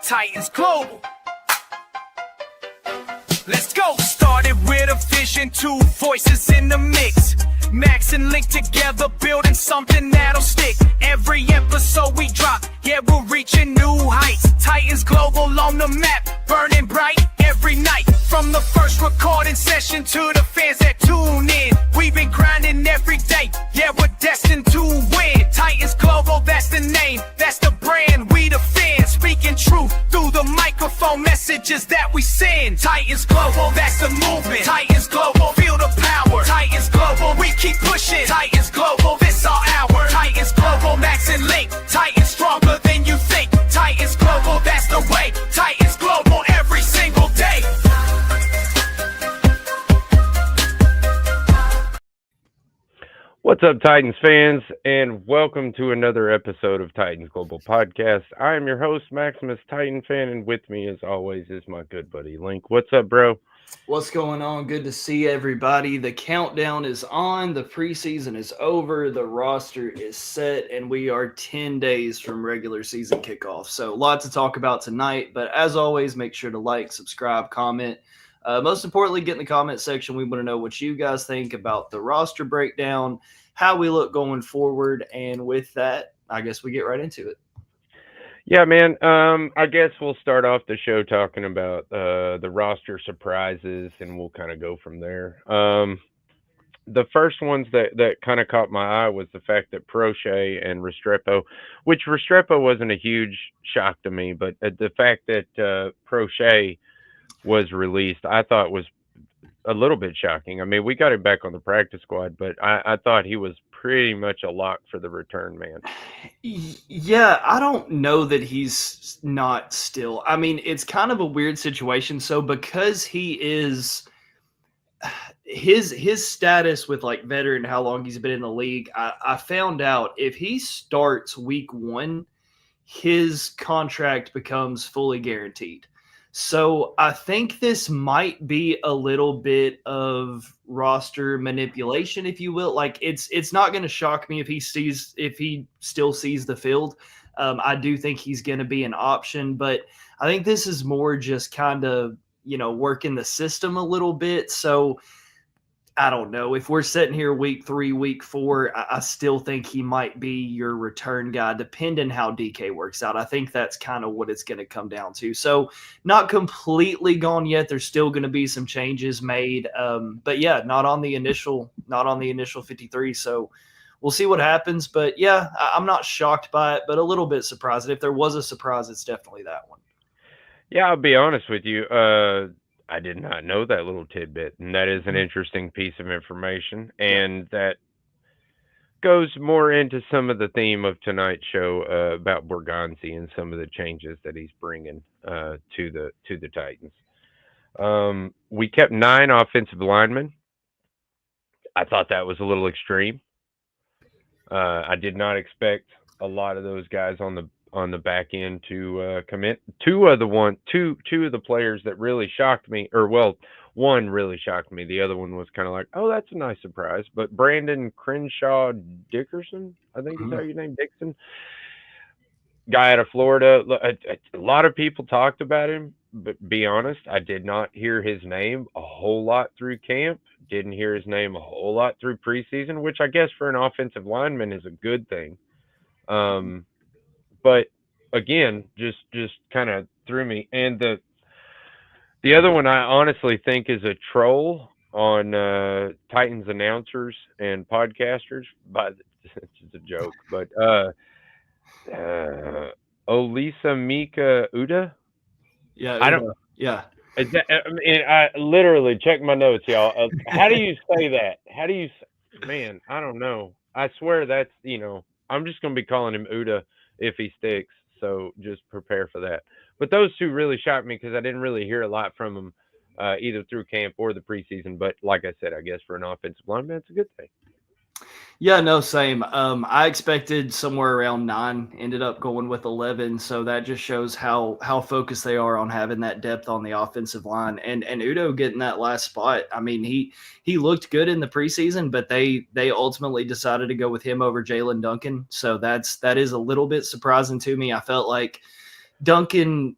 Titans Global. Let's go. Started with a vision, two voices in the mix. Max and Link together, building something that'll stick. Every episode we drop, yeah, we're reaching new heights. Titans Global on the map, burning bright every night. From the first recording session to the fans that tune in, we've been grinding every day, yeah, we're destined to win. Titans Global, that's the name, that's the brand, we the fans. Speaking truth through the microphone, messages that we send. Titans Global, that's the movement. Titans Global, feel the power. Titans Global, we keep pushing. Titans Global, this our hour. Titans Global, Max and Link. Titans stronger than you think. Titans Global, that's the way. Titans Global, every single day. What's up, Titans fans, and welcome to another episode of Titans Global Podcast. I am your host, Maximus Titan Fan, and with me, as always, is my good buddy, Link. What's up, bro? What's going on? Good to see everybody. The countdown is on. The preseason is over. The roster is set, and we are 10 days from regular season kickoff. So a lot to talk about tonight, but as always, make sure to like, subscribe, comment. Most importantly, get in the comment section. We want to know what you guys think about the roster breakdown, how we look going forward, and with that, I guess we get right into it. Yeah, man. I guess we'll start off the show talking about the roster surprises, and we'll kind of go from there. The first ones that kind of caught my eye was the fact that Prochet and Restrepo, which Restrepo wasn't a huge shock to me, but the fact that Prochet was released, I thought was a little bit shocking. I mean, we got him back on the practice squad, but I thought he was pretty much a lock for the return, man. Yeah, I don't know that he's not still. I mean, it's kind of a weird situation. So because he is his status with like veteran, how long he's been in the league, I found out if he starts week 1, his contract becomes fully guaranteed. So I think this might be a little bit of roster manipulation, if you will. Like it's not going to shock me if he still sees the field. I do think he's going to be an option, but I think this is more just kind of, working the system a little bit. So I don't know if we're sitting here week 3, week 4, I still think he might be your return guy, depending how DK works out. I think that's kind of what it's going to come down to. So not completely gone yet. There's still going to be some changes made. But yeah, not on the initial 53. So we'll see what happens. But yeah, I'm not shocked by it, but a little bit surprised. If there was a surprise, it's definitely that one. Yeah, I'll be honest with you. I did not know that little tidbit, and that is an interesting piece of information, and that goes more into some of the theme of tonight's show about Borgonzi and some of the changes that he's bringing to the Titans. We kept 9 offensive linemen. I thought that was a little extreme. I did not expect a lot of those guys on the back end to come in. Two of the players that really shocked me, one really shocked me. The other one was kind of like, oh, that's a nice surprise. But Brandon Crenshaw Dickerson, I think is how you name Dixon, guy out of Florida. A lot of people talked about him, but be honest, I did not hear his name a whole lot through camp. Didn't hear his name a whole lot through preseason, which I guess for an offensive lineman is a good thing. But again, just kind of threw me. And the other one I honestly think is a troll on Titans announcers and podcasters. But it's just a joke. But Olisa Mika Uda. Yeah, I don't. Yeah. I literally checked my notes, y'all. How do you say that? Man, I don't know. I swear that's I'm just gonna be calling him Uda if he sticks, so just prepare for that. But those two really shocked me because I didn't really hear a lot from him either through camp or the preseason. But like I said, I guess for an offensive lineman, it's a good thing. Yeah, no, same. I expected somewhere around 9, ended up going with 11. So that just shows how focused they are on having that depth on the offensive line. And Udo getting that last spot. I mean, he looked good in the preseason, but they ultimately decided to go with him over Jalen Duncan. So that is a little bit surprising to me. I felt like Duncan,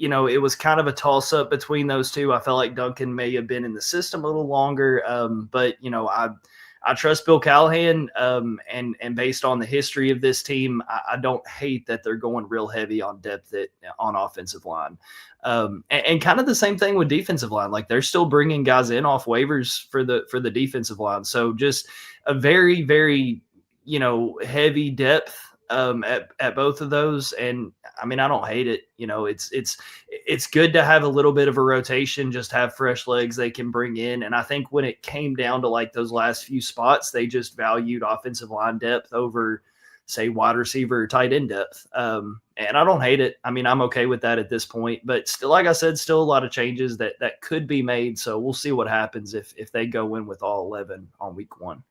it was kind of a toss up between those two. I felt like Duncan may have been in the system a little longer, but I trust Bill Callahan, and based on the history of this team, I don't hate that they're going real heavy on depth on offensive line, and kind of the same thing with defensive line. Like they're still bringing guys in off waivers for the defensive line, so just a very very heavy depth at both of those. And I mean, I don't hate it. It's good to have a little bit of a rotation, just have fresh legs they can bring in. And I think when it came down to like those last few spots, they just valued offensive line depth over, say, wide receiver or tight end depth. And I don't hate it. I mean, I'm okay with that at this point, but still, like I said, still a lot of changes that could be made. So we'll see what happens if they go in with all 11 on week 1.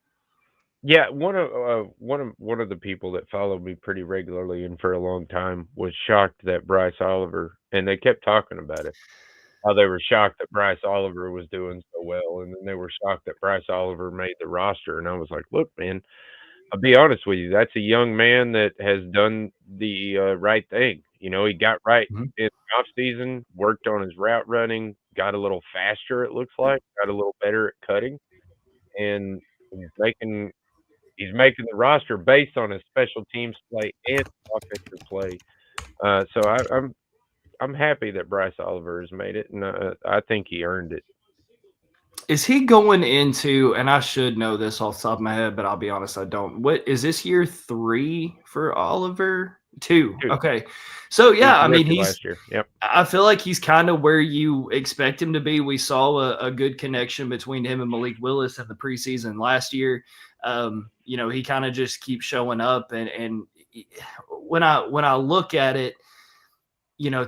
Yeah, one of the people that followed me pretty regularly and for a long time was shocked that Bryce Oliver, and they kept talking about it. How they were shocked that Bryce Oliver was doing so well, and then they were shocked that Bryce Oliver made the roster. And I was like, look, man, I'll be honest with you. That's a young man that has done the right thing. He got right Mm-hmm. in the off season, worked on his route running, got a little faster. It looks like got a little better at cutting, and he's making he's making the roster based on his special teams play and offensive play. So I'm happy that Bryce Oliver has made it, and I think he earned it. Is he going into, and I should know this off the top of my head, but I'll be honest, I don't. What is this year 3 for Oliver? 2. Okay. So yeah, I mean, he's last year. Yep. I feel like he's kind of where you expect him to be. We saw a good connection between him and Malik Willis in the preseason last year. He kind of just keeps showing up, and when I look at it,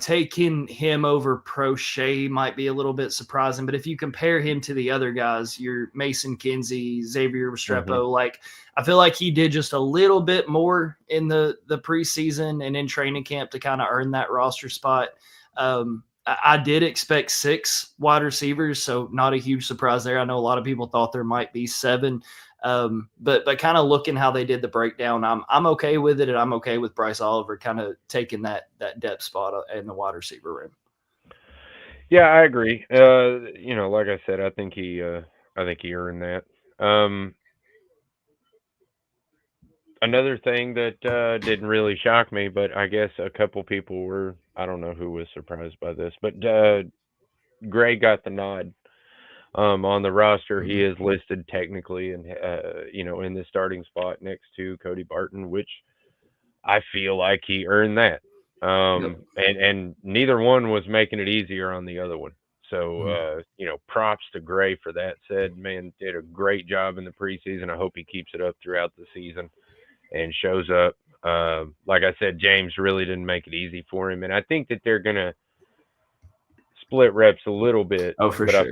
taking him over Prochet might be a little bit surprising, but if you compare him to the other guys, your Mason Kinsey, Xavier Restrepo, like I feel like he did just a little bit more in the preseason and in training camp to kind of earn that roster spot. I did expect 6 wide receivers, so not a huge surprise there. I know a lot of people thought there might be 7. But kind of looking how they did the breakdown, I'm okay with it, and I'm okay with Bryce Oliver kind of taking that depth spot in the wide receiver room. Yeah, I agree. Like I said, I think he earned that. Another thing that didn't really shock me, but I guess a couple people were. I don't know who was surprised by this, but Gray got the nod. On the roster, he is listed technically, and in the starting spot next to Cody Barton, which I feel like he earned that. And neither one was making it easier on the other one. So props to Gray for that. Said, man, did a great job in the preseason. I hope he keeps it up throughout the season and shows up. Like I said, James really didn't make it easy for him, and I think that they're gonna split reps a little bit. Oh, for but sure.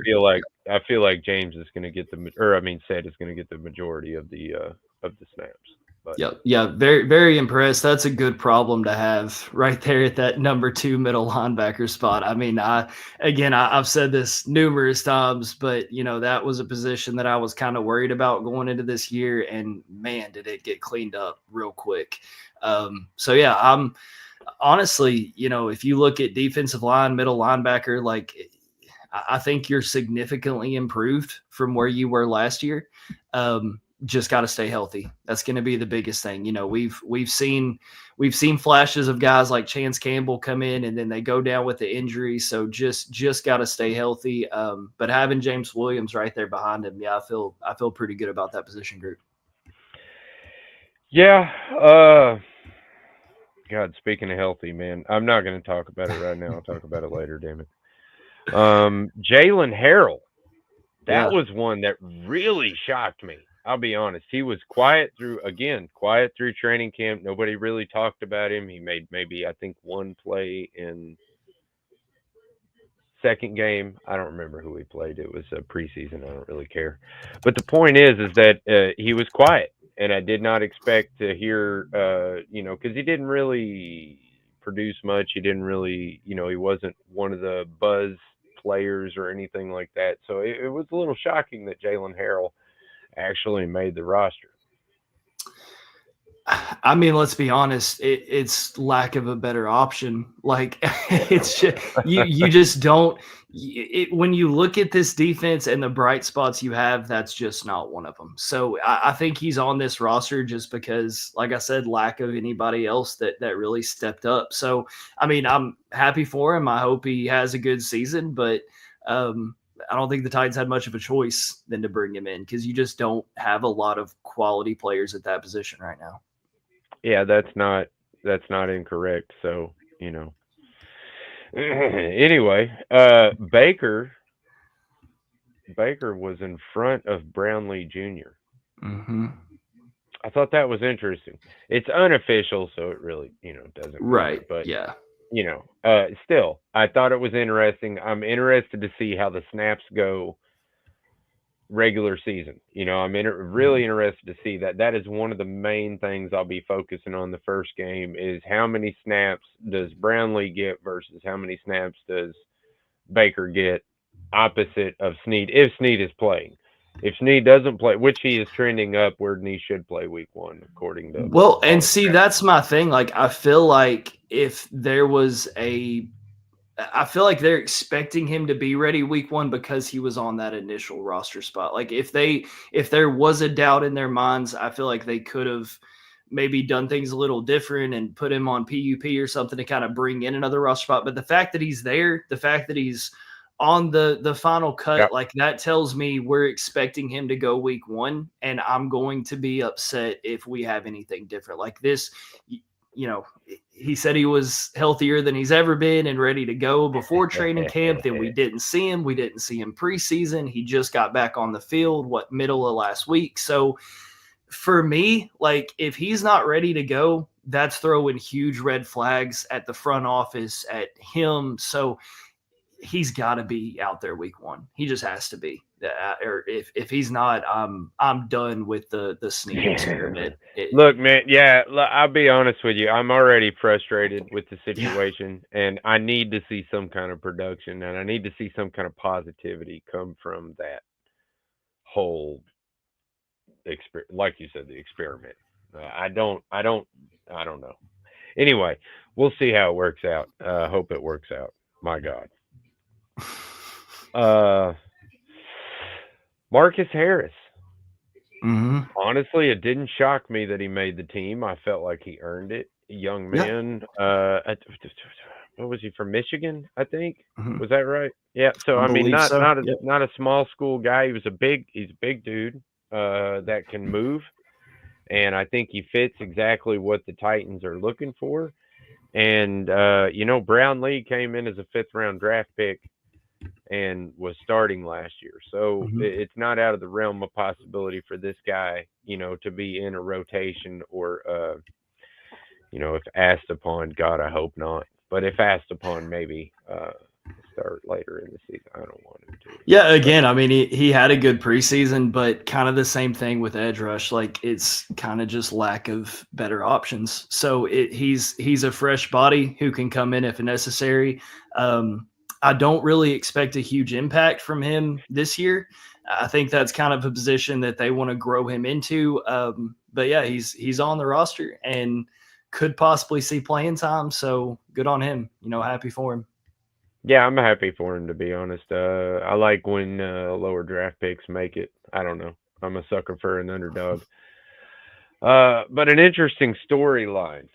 I feel like James is going to get Seth is going to get the majority of the snaps. But. Yeah, very very impressed. That's a good problem to have right there at that number 2 middle linebacker spot. I mean, I've said this numerous times, but that was a position that I was kind of worried about going into this year, and man, did it get cleaned up real quick. So yeah, I'm. Honestly, if you look at defensive line, middle linebacker, like I think you're significantly improved from where you were last year. Just got to stay healthy. That's going to be the biggest thing. We've seen flashes of guys like Chance Campbell come in and then they go down with the injury. So just got to stay healthy. But having James Williams right there behind him, yeah, I feel pretty good about that position group. Yeah. God, speaking of healthy, man, I'm not going to talk about it right now. I'll talk about it later, damn it. Jalen Harrell. That was one that really shocked me. I'll be honest. He was quiet through training camp. Nobody really talked about him. He made maybe, I think, one play in second game. I don't remember who he played. It was a preseason. I don't really care. But the point is that he was quiet. And I did not expect to hear, because he didn't really produce much. He didn't really, he wasn't one of the buzz players or anything like that. So it was a little shocking that Jalen Harrell actually made the roster. I mean, let's be honest. It's lack of a better option. Like it's just, you just don't. When you look at this defense and the bright spots you have, that's just not one of them. So I think he's on this roster just because, like I said, lack of anybody else that really stepped up. So I mean, I'm happy for him. I hope he has a good season, but I don't think the Titans had much of a choice than to bring him in because you just don't have a lot of quality players at that position right now. Yeah, that's not incorrect. So, anyway, Baker was in front of Brownlee Jr. Mm-hmm. I thought that was interesting. It's unofficial, so it really, doesn't matter. Right. But Yeah. still, I thought it was interesting. I'm interested to see how the snaps go regular season. I'm really interested to see that. That is one of the main things I'll be focusing on the first game is how many snaps does Brownlee get versus how many snaps does Baker get opposite of Snead if Snead is playing. If Snead doesn't play, which he is trending upward and he should play week 1 according to Well, and see, that's my thing. Like, I feel like if there was I feel like they're expecting him to be ready week 1 because he was on that initial roster spot. Like if there was a doubt in their minds, I feel like they could have maybe done things a little different and put him on PUP or something to kind of bring in another roster spot. But the fact that he's there, the fact that he's on the final cut, Yep. like that tells me we're expecting him to go week 1, and I'm going to be upset if we have anything different. Like this, he said he was healthier than he's ever been and ready to go before training camp. Then we didn't see him. We didn't see him preseason. He just got back on the field, middle of last week. So for me, like if he's not ready to go, that's throwing huge red flags at the front office, at him. So he's got to be out there week 1. He just has to be. Or if he's not, I'm done with the Snead experiment. Look, man, I'll be honest with you. I'm already frustrated with the situation, and I need to see some kind of production, and I need to see some kind of positivity come from that whole like you said, the experiment. I don't know. Anyway, we'll see how it works out. Hope it works out. My God. Marcus Harris. Mm-hmm. Honestly, it didn't shock me that he made the team. I felt like he earned it. Young man. What was he from? Michigan, I think. Mm-hmm. Was that right? Yeah. So I mean, not so. not a small school guy. He's a big dude that can move, and I think he fits exactly what the Titans are looking for. And Brownlee came in as a 5th round draft pick and was starting last year. So it's not out of the realm of possibility for this guy, to be in a rotation or, if asked upon, God, I hope not. But if asked upon, maybe start later in the season. I don't want him to. Yeah, again, I mean, he had a good preseason, but kind of the same thing with edge rush. Like it's kind of just lack of better options. So he's a fresh body who can come in if necessary. I don't really expect a huge impact from him this year. I think that's kind of a position that they want to grow him into. But yeah, he's on the roster and could possibly see playing time. So good on him. Happy for him. Yeah, I'm happy for him, to be honest. I like when lower draft picks make it. I don't know. I'm a sucker for an underdog. But an interesting storyline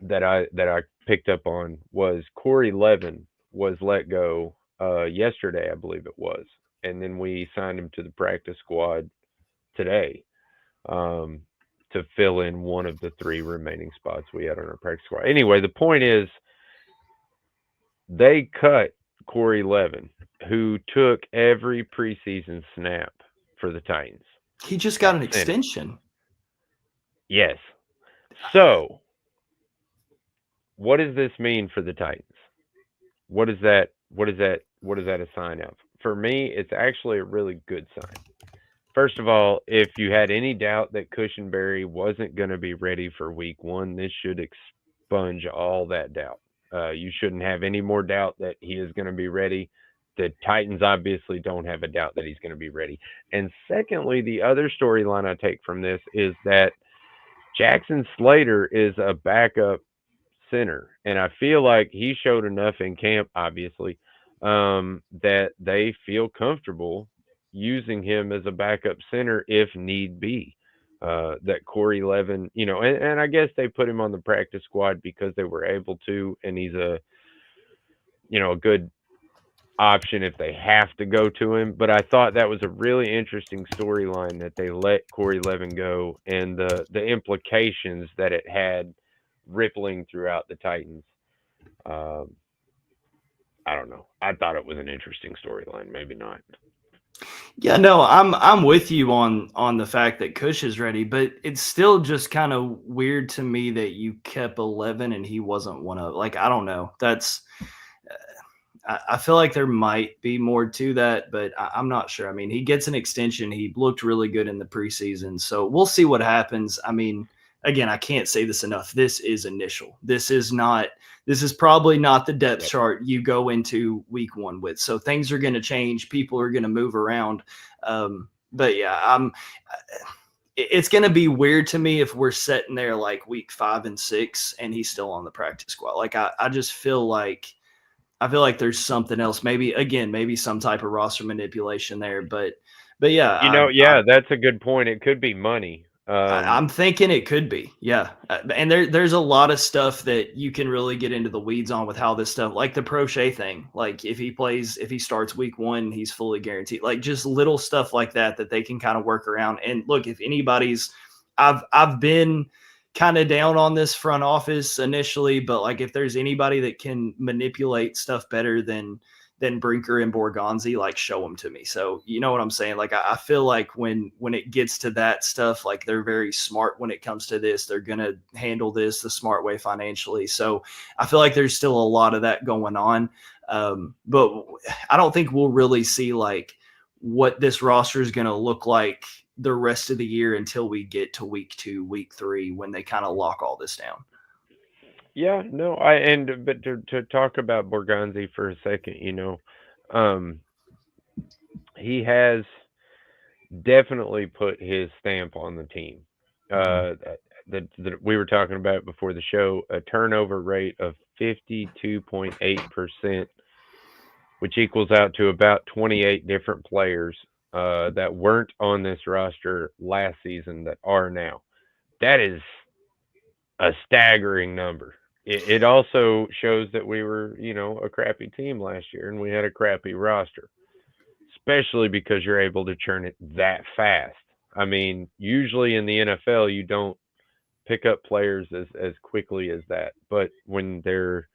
that I picked up on was Corey Levin was let go yesterday, I believe it was, and then we signed him to the practice squad today to fill in one of the 3 remaining spots we had on our practice squad. Anyway, the point is they cut Corey Levin, who took every preseason snap for the Titans. He just got an extension. Yes. So, what does this mean for the Titans? What is that a sign of? For me, it's actually a really good sign. First of all, if you had any doubt that Cushenberry wasn't going to be ready for week 1, this should expunge all that doubt. You shouldn't have any more doubt that he is going to be ready. The Titans obviously don't have a doubt that he's going to be ready. And secondly, the other storyline I take from this is that Jackson Slater is a backup center, and I feel like he showed enough in camp, obviously, that they feel comfortable using him as a backup center if need be. That Corey Levin, and I guess they put him on the practice squad because they were able to, and he's a good option if they have to go to him. But I thought that was a really interesting storyline that they let Corey Levin go and the implications that it had rippling throughout the Titans. Um, I don't know. I thought it was an interesting storyline. Maybe not. Yeah, no, I'm with you on the fact that Cush is ready, but it's still just kind of weird to me that you kept 11 and he wasn't one of. Like, I don't know. That's I feel like there might be more to that, but I'm not sure. I mean, he gets an extension. He looked really good in the preseason, so we'll see what happens. I mean, again, I can't say this enough. This is initial. This is probably not the depth chart you go into week one with. So things are going to change. People are going to move around. But yeah, it's going to be weird to me if we're sitting there like week 5 and 6 and he's still on the practice squad. Like I just feel like there's something else. Maybe some type of roster manipulation there. But yeah, that's a good point. It could be money. I'm thinking it could be, yeah. And there's a lot of stuff that you can really get into the weeds on with how this stuff, like the Prochet thing. Like if he starts week 1, he's fully guaranteed. Like just little stuff like that they can kind of work around. And look, if anybody's, I've been kind of down on this front office initially, but like if there's anybody that can manipulate stuff better than Brinker and Borgonzi, like show them to me. So you know what I'm saying? Like I feel like when it gets to that stuff, like they're very smart when it comes to this. They're gonna handle this the smart way financially. So I feel like there's still a lot of that going on. But I don't think we'll really see like what this roster is gonna look like the rest of the year until we get to week 2, week 3, when they kind of lock all this down. Yeah, no, but to talk about Borgonzi for a second, he has definitely put his stamp on the team. We were talking about before the show, a turnover rate of 52.8%, which equals out to about 28 different players that weren't on this roster last season that are now. That is a staggering number. It also shows that we were, a crappy team last year and we had a crappy roster, especially because you're able to churn it that fast. I mean, usually in the NFL, you don't pick up players as quickly as that. But when they're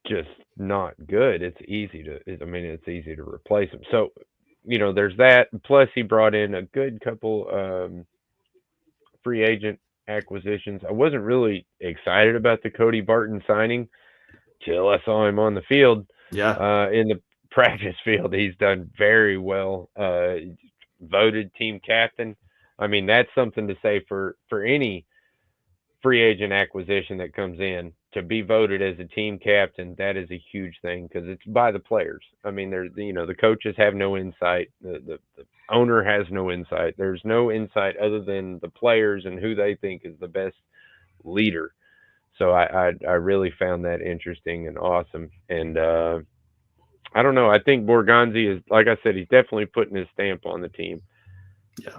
just not good, it's easy to replace them. So, there's that. Plus, he brought in a good couple free agent acquisitions. I wasn't really excited about the Cody Barton signing till I saw him on the field. Yeah. In the practice field, he's done very well. Voted team captain. I mean, that's something to say for any free agent acquisition that comes in. To be voted as a team captain, that is a huge thing because it's by the players. I mean, the coaches have no insight. The owner has no insight. There's no insight other than the players and who they think is the best leader. So I really found that interesting and awesome. And I don't know. I think Borgonzi is, like I said, he's definitely putting his stamp on the team. Yeah.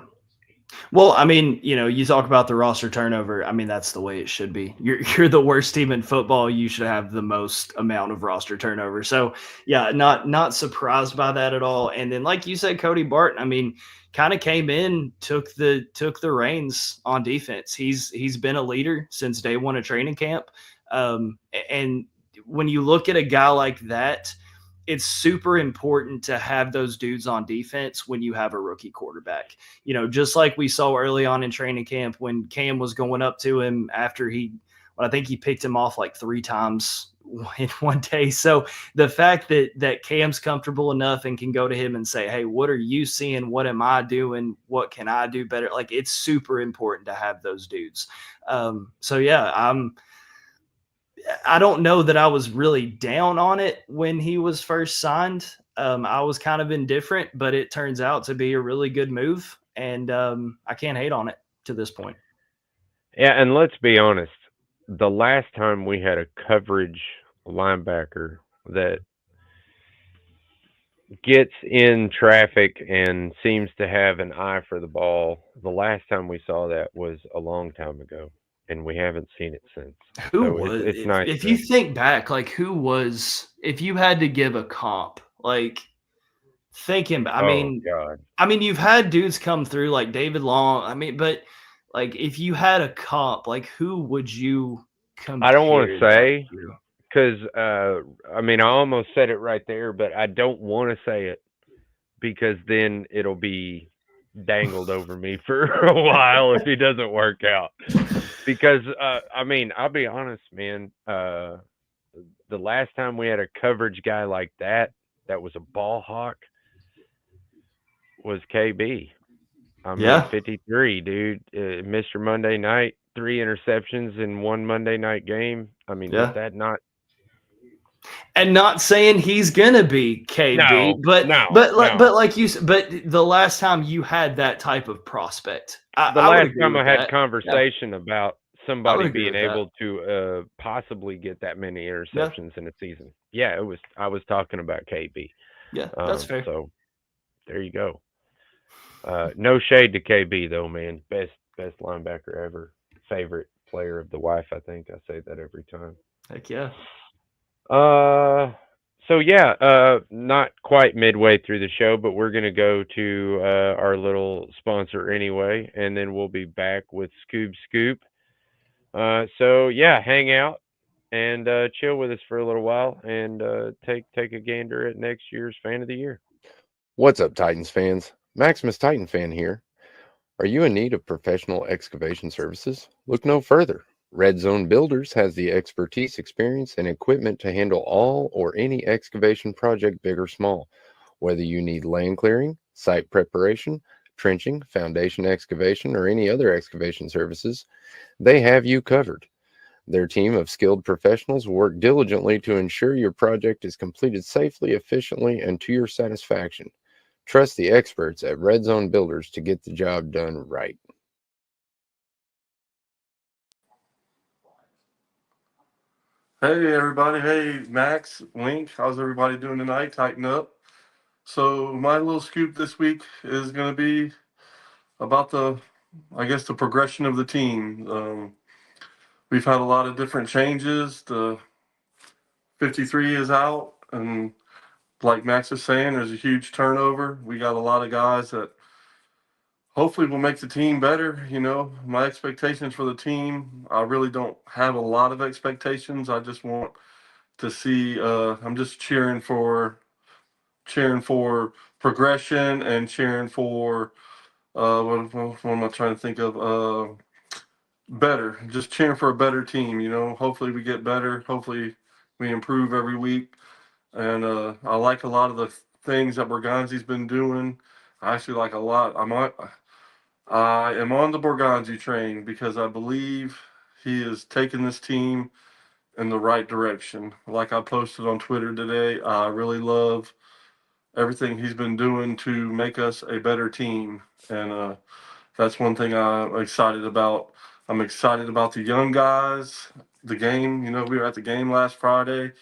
Well, I mean, you talk about the roster turnover. I mean, that's the way it should be. You're the worst team in football. You should have the most amount of roster turnover. So, yeah, not surprised by that at all. And then, like you said, Cody Barton, I mean, kind of came in, took the reins on defense. He's been a leader since day one of training camp. And when you look at a guy like that, it's super important to have those dudes on defense when you have a rookie quarterback. Just like we saw early on in training camp when Cam was going up to him after I think he picked him off like 3 times in one day. So the fact that Cam's comfortable enough and can go to him and say, hey, what are you seeing? What am I doing? What can I do better? Like, it's super important to have those dudes. So yeah, I don't know that I was really down on it when he was first signed. I was kind of indifferent, but it turns out to be a really good move, and I can't hate on it to this point. Yeah, and let's be honest. The last time we had a coverage linebacker that gets in traffic and seems to have an eye for the ball, the last time we saw that was a long time ago, and we haven't seen it since. Who So was it's nice if you to. think back, like who was if you had to give a comp, like thinking Oh God, I mean you've had dudes come through like David Long. I mean, but like if you had a comp, like who would you I don't want compare to that say to? because I mean I almost said it right there, but I don't want to say it because then it'll be dangled over me for a while if he doesn't work out. Because I mean, I'll be honest, man. The last time we had a coverage guy like that, that was a ball hawk, was KB. I mean, Yeah. 53, dude. Mr. Monday night, 3 interceptions in one Monday night game. I mean, was Yeah. that not? And not saying he's gonna be No, KB, but no, but like no. but like you said, but the last time you had that type of prospect, The I would last agree time with I had that. Yeah, conversation about I would somebody agree being with that. able to possibly get that many Yeah, interceptions in a season, yeah, it was. I was talking about KB. yeah, that's fair. So there you go. No shade to KB though, man. Best linebacker ever. Favorite player of the wife. I think I say that every time. Heck yeah. Uh, so yeah, not quite midway through the show, but we're gonna go to our little sponsor anyway, and then we'll be back with Scoob Scoop. So yeah, hang out and chill with us for a little while, and take a gander at next year's Fan of the Year. What's up, Titans fans? Maximus Titan fan here. Are you in need of professional excavation services? Look no further. Red Zone Builders has the expertise, experience, and equipment to handle all or any excavation project, big or small. Whether you need land clearing, site preparation, trenching, foundation excavation, or any other excavation services, they have you covered. Their team of skilled professionals work diligently to ensure your project is completed safely, efficiently, and to your satisfaction. Trust the experts at Red Zone Builders to get the job done right. Hey everybody, hey Max, Link, how's everybody doing tonight? Tighten up. So my little scoop this week is going to be about the progression of the team. We've had a lot of different changes. The 53 is out, and like Max is saying, there's a huge turnover. We got a lot of guys that hopefully will make the team better. You know, my expectations for the team, I really don't have a lot of expectations. I just want to see. I'm just cheering for progression and cheering for what am I trying to think of? Better. Just cheering for a better team. You know, hopefully we get better. Hopefully we improve every week. And I like a lot of the things that Borgonzi's been doing. I actually like a lot. I am on the Borgonzi train because I believe he is taking this team in the right direction. Like I posted on Twitter today, I really love everything he's been doing to make us a better team. And that's one thing I'm excited about. I'm excited about the young guys, the game. You know, we were at the game last Friday.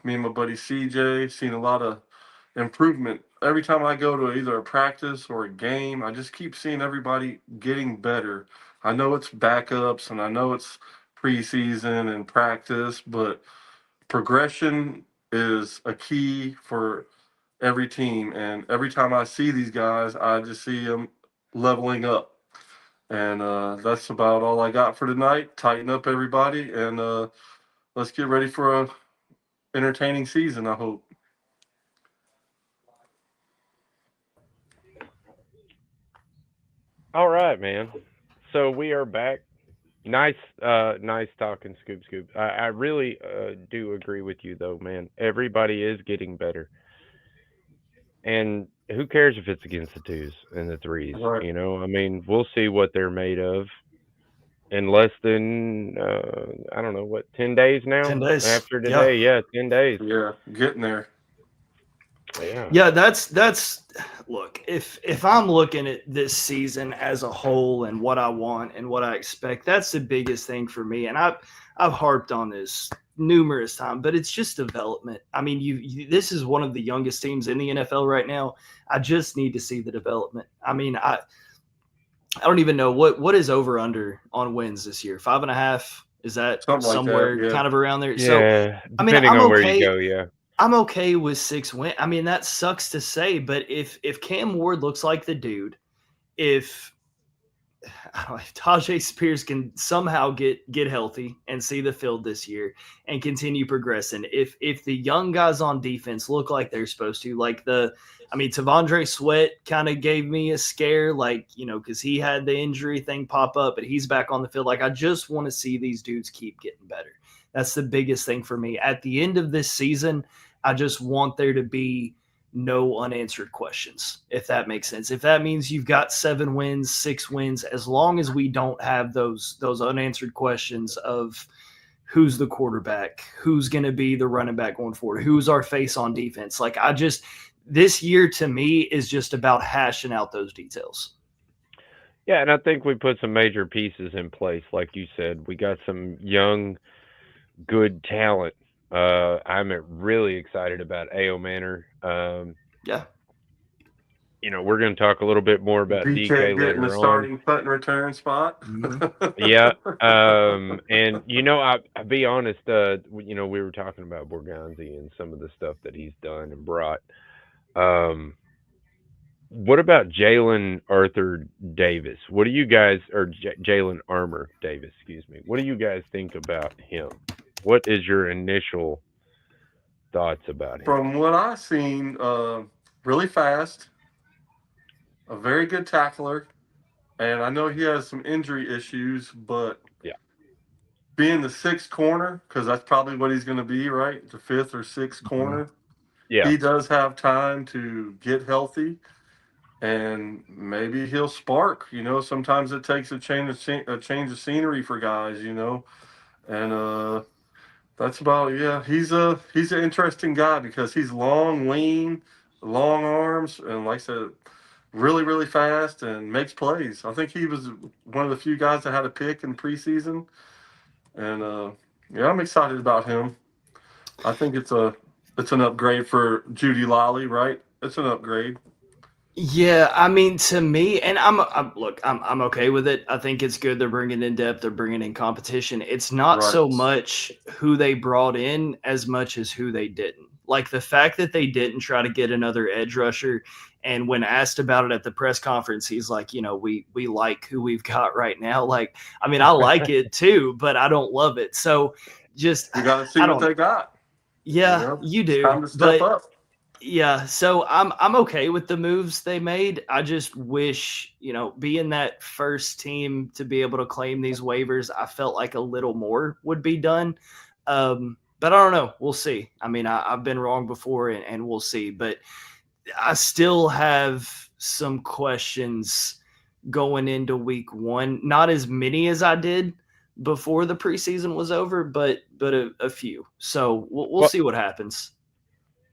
Me and my buddy CJ seen a lot of improvement. Every time I go to either a practice or a game, I just keep seeing everybody getting better. I know it's backups and I know it's preseason and practice, but progression is a key for every team. And every time I see these guys, I just see them leveling up. And that's about all I got for tonight. Tighten up, everybody, and let's get ready for a entertaining season. I hope. All right, man. So we are back. Nice, nice talking, Scoop Scoop. I really do agree with you, though, man. Everybody is getting better, and who cares if it's against the twos and the threes? All right. You know, I mean, we'll see what they're made of in less than I don't know what 10 days now 10 days. after Yeah. today. Yeah, 10 days. Yeah, getting there. Yeah, that's look, if I'm looking at this season as a whole and what I want and what I expect, that's the biggest thing for me. And I've harped on this numerous times, but it's just development. I mean, this is one of the youngest teams in the NFL right now. I just need to see the development. I mean, I don't even know what is over under on wins this year. 5.5. Is that Something like somewhere that, yeah. kind of around there? Yeah, So I mean, depending I'm on where okay. you go, yeah. I'm okay with 6 wins. I mean, that sucks to say, but if Cam Ward looks like the dude, if I don't know, if Tajay Spears can somehow get healthy and see the field this year and continue progressing, if the young guys on defense look like they're supposed to, Tavondre Sweat kind of gave me a scare, because he had the injury thing pop up, but he's back on the field. Like, I just want to see these dudes keep getting better. That's the biggest thing for me. At the end of this season, I just want there to be no unanswered questions, if that makes sense. If that means you've got 7 wins, 6 wins, as long as we don't have those unanswered questions of who's the quarterback, who's going to be the running back going forward, who's our face on defense. This year to me is just about hashing out those details. Yeah, and I think we put some major pieces in place, like you said. We got some young, good talent. I'm really excited about A.O. Manor. Yeah. We're going to talk a little bit more about DK DK getting the later on. starting punt and return spot. Yeah. And I'll be honest, we were talking about Borgonzi and some of the stuff that he's done and brought. What about Jalen Arthur Davis? What do you guys, or Jalen Armour Davis, excuse me. What do you guys think about him? What is your initial thoughts about him? From what I've seen, really fast, a very good tackler, and I know he has some injury issues, but yeah, being the 6th corner, because that's probably what he's going to be, right? The 5th or 6th corner. Yeah, he does have time to get healthy, and maybe he'll spark. Sometimes it takes a change of scenery for guys. And that's about He's an interesting guy because he's long, lean, long arms, and like I said, really, really fast and makes plays. I think he was one of the few guys that had a pick in preseason, and I'm excited about him. I think it's an upgrade for Judy Lally, right? It's an upgrade. Yeah, I mean, to me, and I'm okay with it. I think it's good. They're bringing in depth. They're bringing in competition. It's not so much who they brought in as much as who they didn't. Like the fact that they didn't try to get another edge rusher. And when asked about it at the press conference, he's like, we like who we've got right now. Like, I mean, I like it too, but I don't love it. So just you got to see what they got. Yeah, you do. Time to step up. Yeah, so I'm okay with the moves they made. I just wish, being that first team to be able to claim these waivers, I felt like a little more would be done. But I don't know. We'll see. I mean, I've been wrong before, and we'll see. But I still have some questions going into week 1. Not as many as I did before the preseason was over, but a few. So we'll see what happens.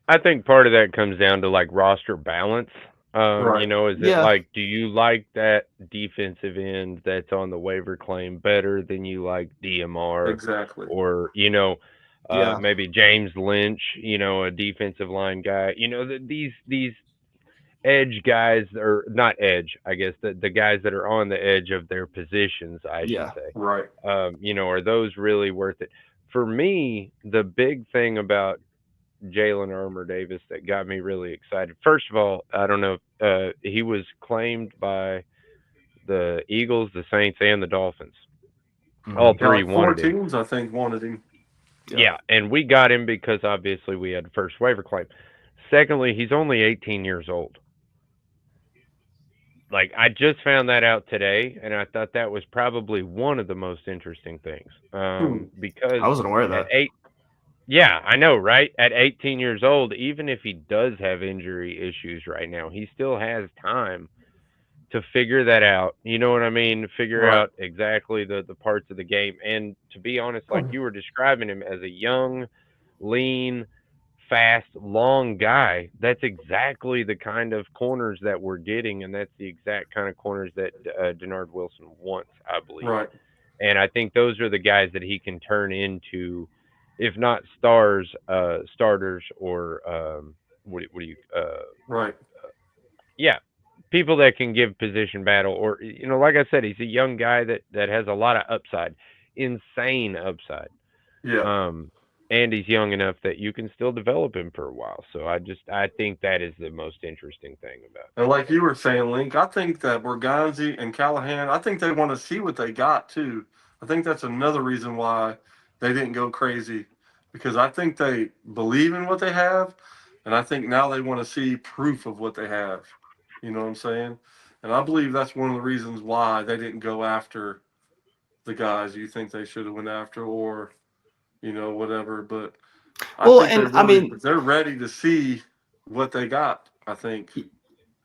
I think part of that comes down to like roster balance. Right. Is it like, do you like that defensive end that's on the waiver claim better than you like DMR? Exactly. Or, maybe James Lynch, a defensive line guy. These edge guys, or not edge, I guess, the guys that are on the edge of their positions, I should say. Right. Are those really worth it? For me, the big thing about Jalen Armour Davis that got me really excited. First of all, I don't know, he was claimed by the Eagles, the Saints, and the Dolphins. All three wanted him. 4 teams, I think, wanted him. Yeah, and we got him because obviously we had the first waiver claim. Secondly, he's only 18 years old. Like, I just found that out today, and I thought that was probably one of the most interesting things. Because I wasn't aware of that. Yeah, I know, right? At 18 years old, even if he does have injury issues right now, he still has time to figure that out. You know what I mean? Figure out exactly the parts of the game. And to be honest, like you were describing him as a young, lean, fast, long guy. That's exactly the kind of corners that we're getting, and that's the exact kind of corners that Denard Wilson wants, I believe. Right. And I think those are the guys that he can turn into, if not starters, or what do you Right. yeah, people that can give position battle, or like I said, he's a young guy that has a lot of upside, insane upside. Yeah. And he's young enough that you can still develop him for a while. So I think that is the most interesting thing about it. And like you were saying, Link, I think that Borgonzi and Callahan, I think they want to see what they got too. I think that's another reason why they didn't go crazy, because I think they believe in what they have, and I think now they want to see proof of what they have. You know what I'm saying? And I believe that's one of the reasons why they didn't go after the guys you think they should have went after, or whatever. But I Well, think and I mean, they're ready to see what they got. I think.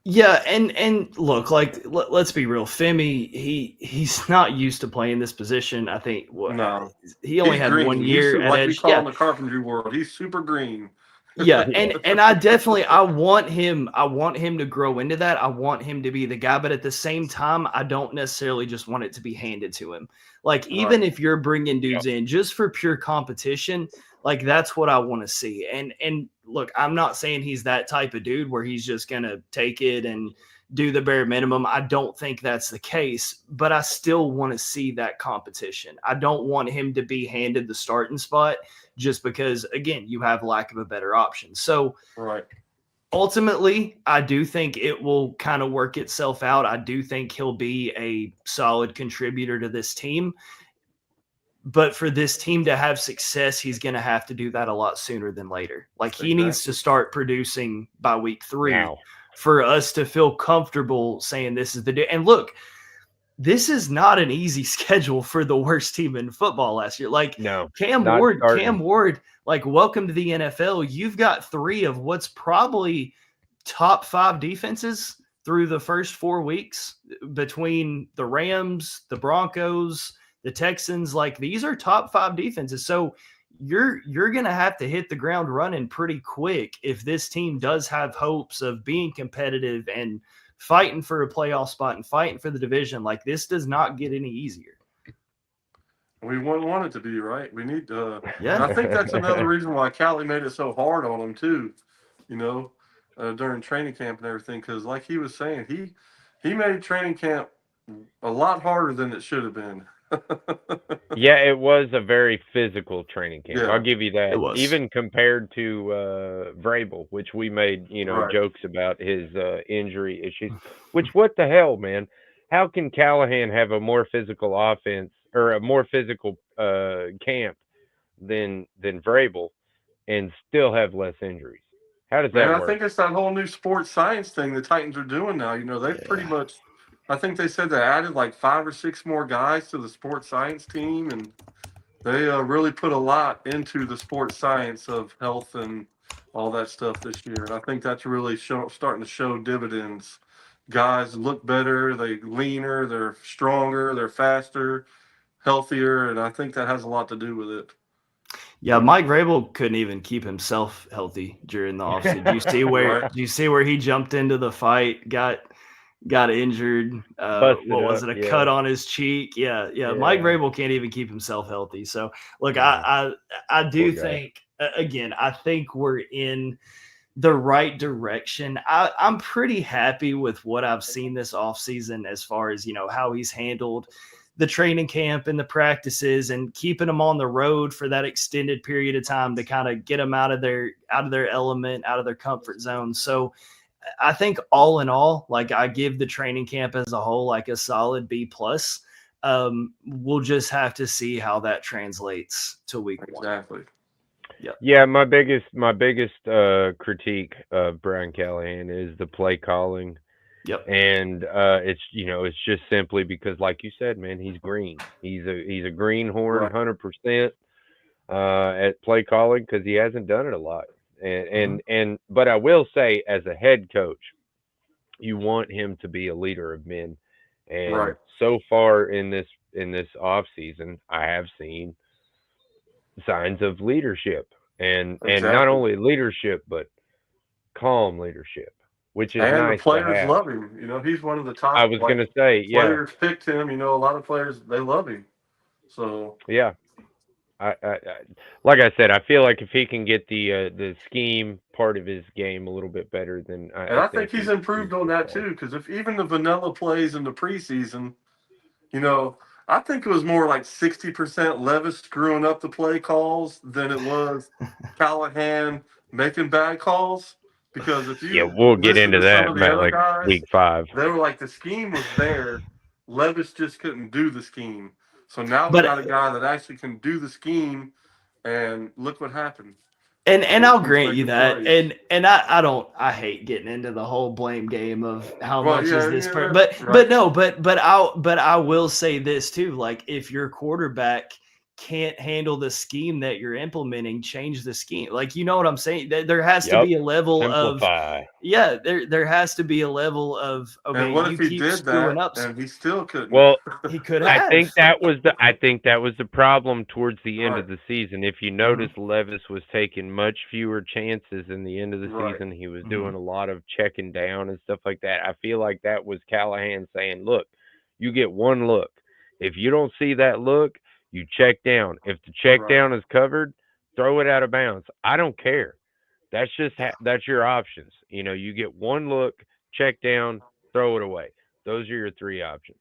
yeah, and look, like let's be real, Femi, he's not used to playing this position. I think No, he only he's had green. 1 year at Like we edge. call Yeah, in the carpentry world. He's super green. yeah, and I definitely I want him to grow into that. I want him to be the guy, but at the same time, I don't necessarily just want it to be handed to him. Like even Right. if you're bringing dudes in just for pure competition, like that's what I want to see. And look, I'm not saying he's that type of dude where he's just going to take it and do the bare minimum. I don't think that's the case, but I still want to see that competition. I don't want him to be handed the starting spot just because, again, you have lack of a better option. So Right. ultimately, I do think it will kind of work itself out. I do think he'll be a solid contributor to this team. But for this team to have success, he's going to have to do that a lot sooner than later. Like he needs to start producing by week 3 Now. for us to feel comfortable saying this is the day. And look, this is not an easy schedule for the worst team in football last year. Like No, Cam not Ward, starting. like welcome to the NFL. You've got 3 of what's probably top 5 defenses through the first 4 weeks between the Rams, the Broncos, the Texans. Like these are top 5 defenses. So you're going to have to hit the ground running pretty quick if this team does have hopes of being competitive and fighting for a playoff spot and fighting for the division. Like this does not get any easier. We wouldn't want it to be, right? We need to. Yeah. And I think that's another reason why Callie made it so hard on him too. During training camp and everything, because like he was saying, he made training camp a lot harder than it should have been. Yeah, it was a very physical training camp. Yeah. I'll give you that. It was. Even compared to Vrabel, which we made, Right. jokes about his injury issues. Which, what the hell, man? How can Callahan have a more physical offense or a more physical camp than Vrabel and still have less injuries? How does that Man, I work? think it's that whole new sports science thing the Titans are doing now. They've pretty much, I think they said they added like 5 or 6 more guys to the sports science team, and they really put a lot into the sports science of health and all that stuff this year. And I think that's really starting to show dividends. Guys look better, they're leaner, they're stronger, they're faster, healthier, and I think that has a lot to do with it. Yeah, Mike Vrabel couldn't even keep himself healthy during the offseason. Do you see where he jumped into the fight, got injured? What was it? Cut on his cheek? Yeah. Mike Vrabel can't even keep himself healthy. So look, I do think again, I think we're in the right direction. I'm pretty happy with what I've seen this offseason as far as how he's handled the training camp and the practices and keeping them on the road for that extended period of time to kind of get them out of their element, out of their comfort zone. So I think all in all, like I give the training camp as a whole, like a solid B plus. We'll just have to see how that translates to week 1. Exactly. Yeah, my biggest critique of Brian Callahan is the play calling. Yep. And it's just simply because, like you said, man, he's green. He's a greenhorn, Right. 100% at play calling because he hasn't done it a lot. But I will say, as a head coach, you want him to be a leader of men. And Right. so far in this off season, I have seen signs of leadership. and not Exactly. only leadership but calm leadership, which is And the nice to players have. love him. You know, he's one of the I top was gonna say, yeah, players picked him. You know, a lot of players they love him. So yeah. I like I said, I feel like if he can get the scheme part of his game a little bit better, then and I I think think he's he's improved on that solid. too. Because if even the vanilla plays in the preseason, you know, I think it was more like 60% Levis screwing up the play calls than it was Callahan making bad calls. Because if Yeah, you we'll get listen into to some that, of the Matt, other like guys, week 5. they were like the scheme was there. Levis just couldn't do the scheme. So now we But got a guy that actually can do the scheme, and look what happened. and So I'll he's grant you making that. plays. And I hate getting into the whole blame game of how Well, much is yeah, this yeah, but right, no, but I will say this too. Like if your quarterback can't handle the scheme that you're implementing, change the scheme. Like you know what I'm saying? There has to Yep. be a level of Simplify. there has to be a level of okay, and what if you he keep did screwing that up. and he still couldn't? Well, He could I have. think that was the problem towards the end Right. of the season. If you Mm-hmm. notice, Levis was taking much fewer chances in the end of the Right. season. He was Mhm. doing a lot of checking down and stuff like that. I feel like that was Callahan saying, "Look, you get one look. If you don't see that look, you check down. If the check Right. down is covered, throw it out of bounds. I don't care. That's just that's your options. You know, you get one look, check down, throw it away. Those are your 3 options."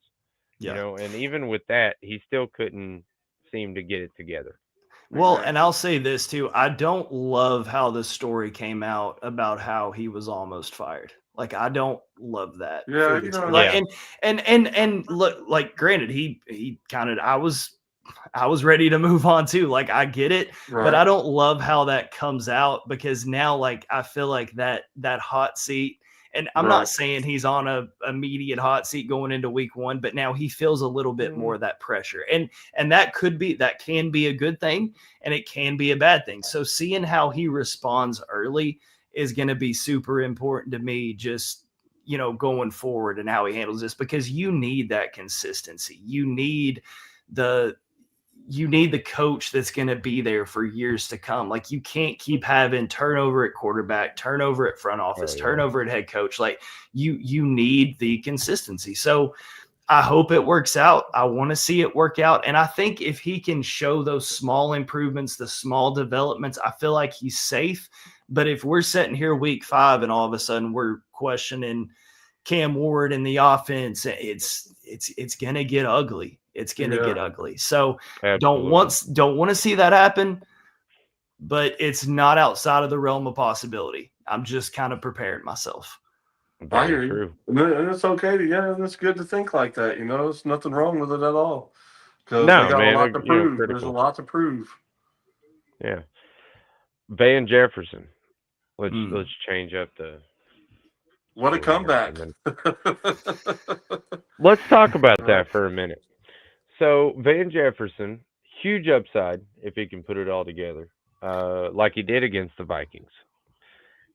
You Yeah. know, and even with that, he still couldn't seem to get it together. Well, and Exactly. I'll say this too. I don't love how the story came out about how he was almost fired. Like I don't love that for Yeah, the you team. know, Like Yeah. and look, like granted, he kind of I was ready to move on too. Like I get it, but right. I don't love how that comes out because now like I feel like that hot seat. And I'm not Right. saying he's on a immediate hot seat going into week 1, but now he feels a little bit more of that pressure. And that can be a good thing and it can be a bad thing. So seeing how he responds early is going to be super important to me just going forward and how he handles this because you need that consistency. The you need the coach that's going to be there for years to come. Like you can't keep having turnover at quarterback, turnover at front office, Oh yeah. turnover at head coach. Like you need the consistency. So I hope it works out. I want to see it work out. And I think if he can show those small improvements, the small developments, I feel like he's safe. But if we're sitting here week 5 and all of a sudden we're questioning Cam Ward and the offense, it's gonna get ugly. It's gonna Yeah. get ugly. So Absolutely. don't want to see that happen, but it's not outside of the realm of possibility. I'm just kind of preparing myself. I Very hear you. true. And it's okay to, yeah, and it's good to think like that. You know, there's nothing wrong with it at all because they No, got a man, lot to they're prove. There's a critical. lot to prove. Yeah. Van Jefferson. Let's Mm. change up the What a scene here for a comeback. minute. Let's talk about Right. that for a minute. So Van Jefferson, huge upside if he can put it all together, like he did against the Vikings.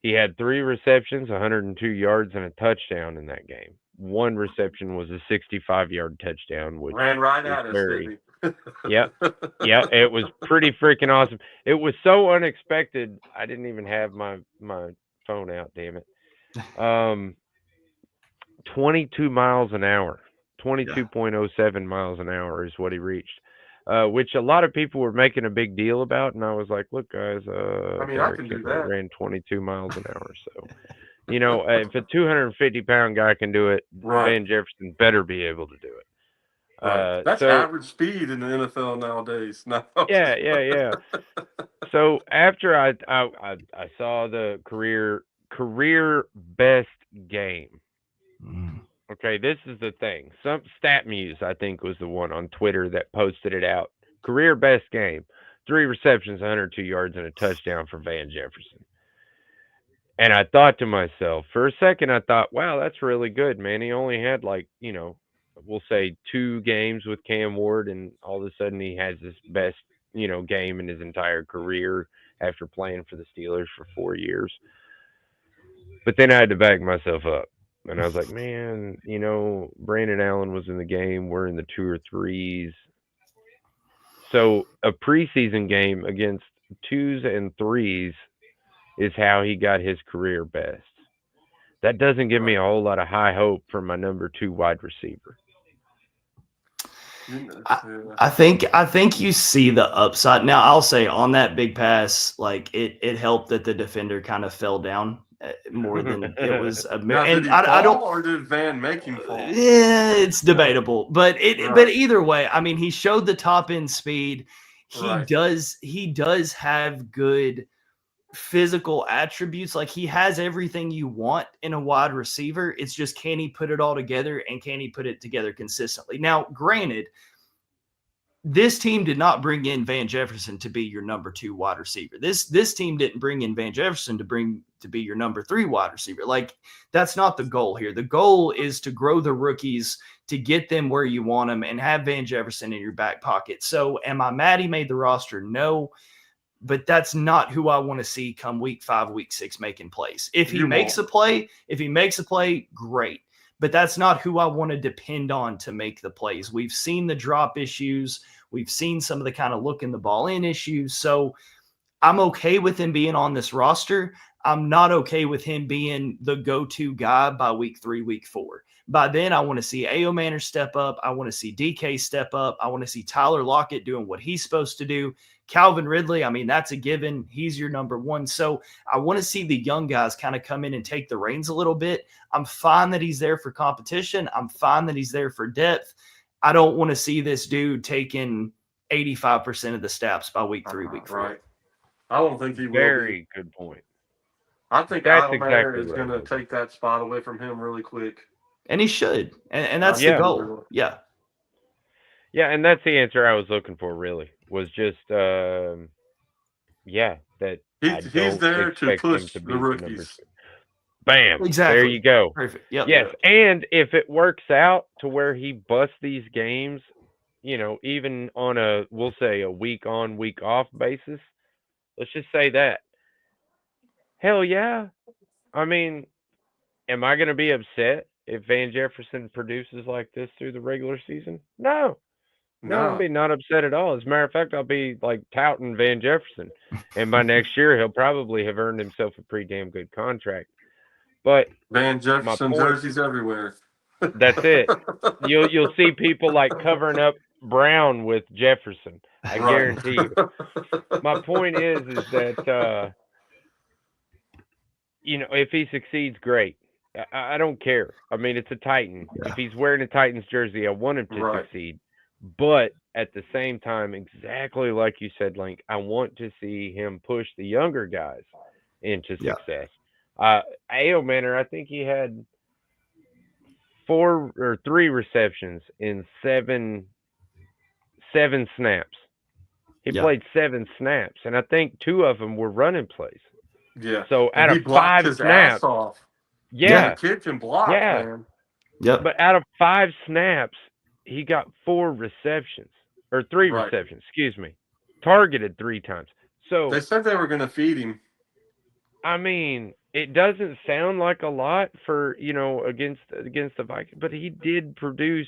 He had 3 receptions, 102 yards, and a touchdown in that game. One reception was a 65-yard touchdown, which Ran right is at us, very, didn't he? yep, yeah, it was pretty freaking awesome. It was so unexpected. I didn't even have my phone out. Damn it. 22 miles an hour, Yeah. 22.07 miles an hour is what he reached. Which a lot of people were making a big deal about, and I was like, "Look, guys, I mean, I Derrick can do Henry that. ran 22 miles an hour, so you know, if a 250-pound guy can do it, Right. Van Jefferson better be able to do it." Right. That's So average speed in the NFL nowadays. No. yeah, yeah, yeah. So after I saw the career best game. Mm. Okay, this is the thing. Some StatMuse, I think, was the one on Twitter that posted it out. Career best game, 3 receptions, 102 yards, and a touchdown for Van Jefferson. And I thought to myself, for a second, I thought, wow, that's really good, man. He only had like, we'll say 2 games with Cam Ward, and all of a sudden he has his best, game in his entire career after playing for the Steelers for 4 years. But then I had to back myself up. And I was like, man, Brandon Allen was in the game. We're in the 2 or 3s. So a preseason game against twos and threes is how he got his career best. That doesn't give me a whole lot of high hope for my number 2 wide receiver. I think you see the upside. Now I'll say on that big pass, like it helped that the defender kind of fell down more than it was. Now, did he fall, or did Van make him fall? Yeah, it's debatable, but either way, I mean, he showed the top end speed. He does have good physical attributes. Like, he has everything you want in a wide receiver. It's just, can he put it all together, and can he put it together consistently? Now, granted, this team did not bring in Van Jefferson to be your number 2 wide receiver. This team didn't bring in Van Jefferson to be your number 3 wide receiver. Like, that's not the goal here. The goal is to grow the rookies, to get them where you want them, and have Van Jefferson in your back pocket. So am I mad he made the roster? No. But that's not who I want to see come week 5, week 6 making plays. If he makes a play, great. But that's not who I want to depend on to make the plays. We've seen the drop issues. We've seen some of the kind of looking the ball in issues. So I'm okay with him being on this roster. I'm not okay with him being the go-to guy by week 3, week 4. By then, I want to see A.O. Manor step up. I want to see DK step up. I want to see Tyler Lockett doing what he's supposed to do. Calvin Ridley, I mean, that's a given. He's your number 1. So I want to see the young guys kind of come in and take the reins a little bit. I'm fine that he's there for competition. I'm fine that he's there for depth. I don't want to see this dude taking 85% of the snaps by week 3, week 4. Right. I don't think he will. Very good point. I think That's Alabama exactly is going to take that spot away from him really quick. And he should. And that's the goal. Yeah. Yeah, and that's the answer I was looking for, really, was just, that he's there to push the rookies. Bam. Exactly. There you go. Perfect. Yep. Yes, and if it works out to where he busts these games, even on we'll say a week on, week off basis, let's just say that. Hell yeah. I mean, am I going to be upset if Van Jefferson produces like this through the regular season? No, I'll be not upset at all. As a matter of fact, I'll be like touting Van Jefferson. And by next year, he'll probably have earned himself a pretty damn good contract. But Van Jefferson jerseys everywhere. That's it. You'll see people like covering up Brown with Jefferson. I guarantee you. My point is that if he succeeds, great. I don't care. I mean, it's a Titan. Yeah. If he's wearing a Titans jersey, I want him to succeed. But at the same time, exactly like you said, Link, I want to see him push the younger guys into success. A.O. Manor, I think he had 4 or 3 receptions in 7 snaps. He played 7 snaps, and I think 2 of them were running plays. Yeah. So out of 5 snaps, the kid can block, man. Yep. But out of 5 snaps, he got 4 receptions or 3 receptions. Excuse me, targeted 3 times. So they said they were going to feed him. I mean, it doesn't sound like a lot for against the Vikings, but he did produce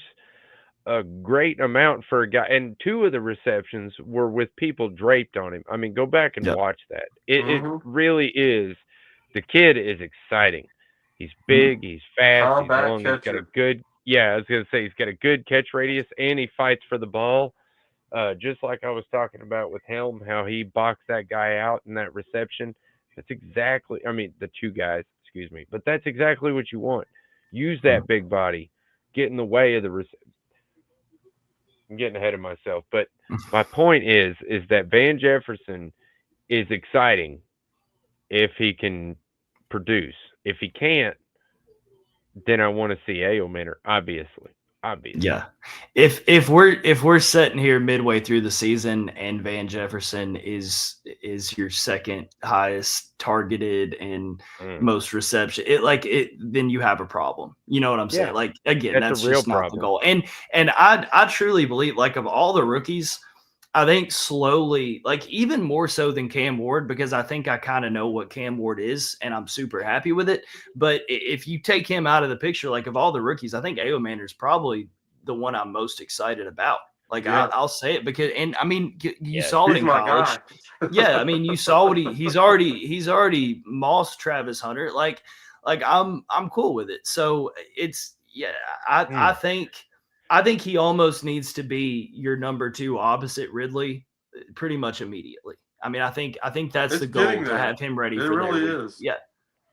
a great amount for a guy, and 2 of the receptions were with people draped on him. I mean, go back and watch that. It really is. The kid is exciting. He's big. He's fast. He's long. He's got a good. Yeah, I was gonna say he's got a good catch radius, and he fights for the ball. Just like I was talking about with Helm, how he boxed that guy out in that reception. That's exactly. I mean, the 2 guys. Excuse me, but that's exactly what you want. Use that big body. Get in the way of the reception. I'm getting ahead of myself, but my point is that Van Jefferson is exciting if he can produce. If he can't, then I want to see A.O. Manor, obviously. Yeah. If we're sitting here midway through the season and Van Jefferson is your second highest targeted and most reception, then you have a problem. You know what I'm saying? Like, again, that's just not the goal. And I truly believe, like, of all the rookies, I think slowly, like, even more so than Cam Ward, because I think I kind of know what Cam Ward is and I'm super happy with it. But if you take him out of the picture, like, of all the rookies, I think A.O. Manor is probably the one I'm most excited about. Like Yeah. I'll say it because, and I mean, you Yes. saw it He's in my college. guy. Yeah, I mean, you saw what he's already mossed Travis Hunter. Like I'm cool with it. So it's I think he almost needs to be your number 2 opposite Ridley pretty much immediately. I mean, I think that's It's the goal getting to there. have him ready It for their really week. is. Yeah.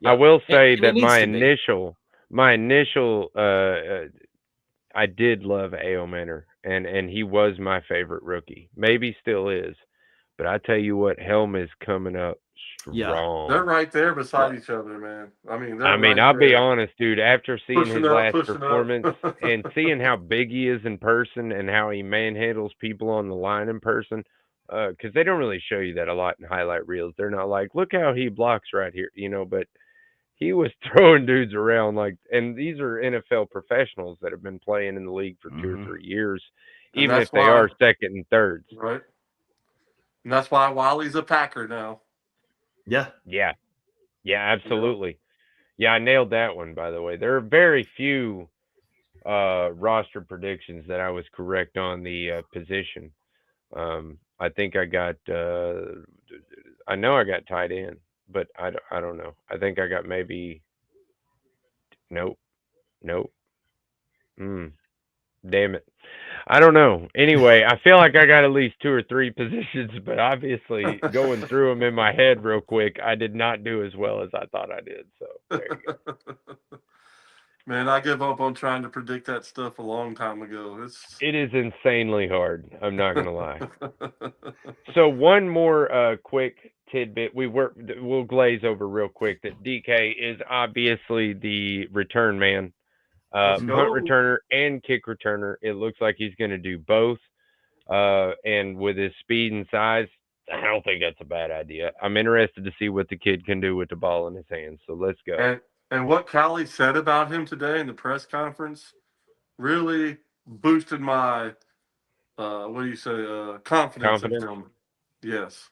I Yep. will say And it that needs to be. my initial I did love A.O. Manor, and he was my favorite rookie. Maybe still is. But I tell you what, Helm is coming up Yeah. strong. They're right there beside Yeah. each other, man. I mean, I they're mean, right I'll be there. honest, dude, after seeing his Pushing up, last pushing performance up. and seeing how big he is in person and how he manhandles people on the line in person, because they don't really show you that a lot in highlight reels. They're not like, look how he blocks right here, but he was throwing dudes around and these are NFL professionals that have been playing in the league for 2 or 3 years, And even if that's they why, are second and thirds. right? And that's why Wiley's a Packer now. Yeah. Yeah. Yeah, absolutely. Yeah, I nailed that one, by the way. There are very few roster predictions that I was correct on the position. I think I got I know I got tight end, but I don't know. I think I got maybe nope. Damn it. I don't know. Anyway, I feel like I got at least 2 or 3 positions, but obviously going through them in my head real quick, I did not do as well as I thought I did. So there you go. Man, I gave up on trying to predict that stuff a long time ago. It is insanely hard. I'm not gonna lie. So one more quick tidbit. We'll glaze over real quick that DK is obviously the return man. Let's Punt go. returner and kick returner. It looks like he's going to do both. And with his speed and size, I don't think that's a bad idea. I'm interested to see what the kid can do with the ball in his hands. So let's go. And what Callie said about him today in the press conference really boosted my confidence in Confidence? him. Yes.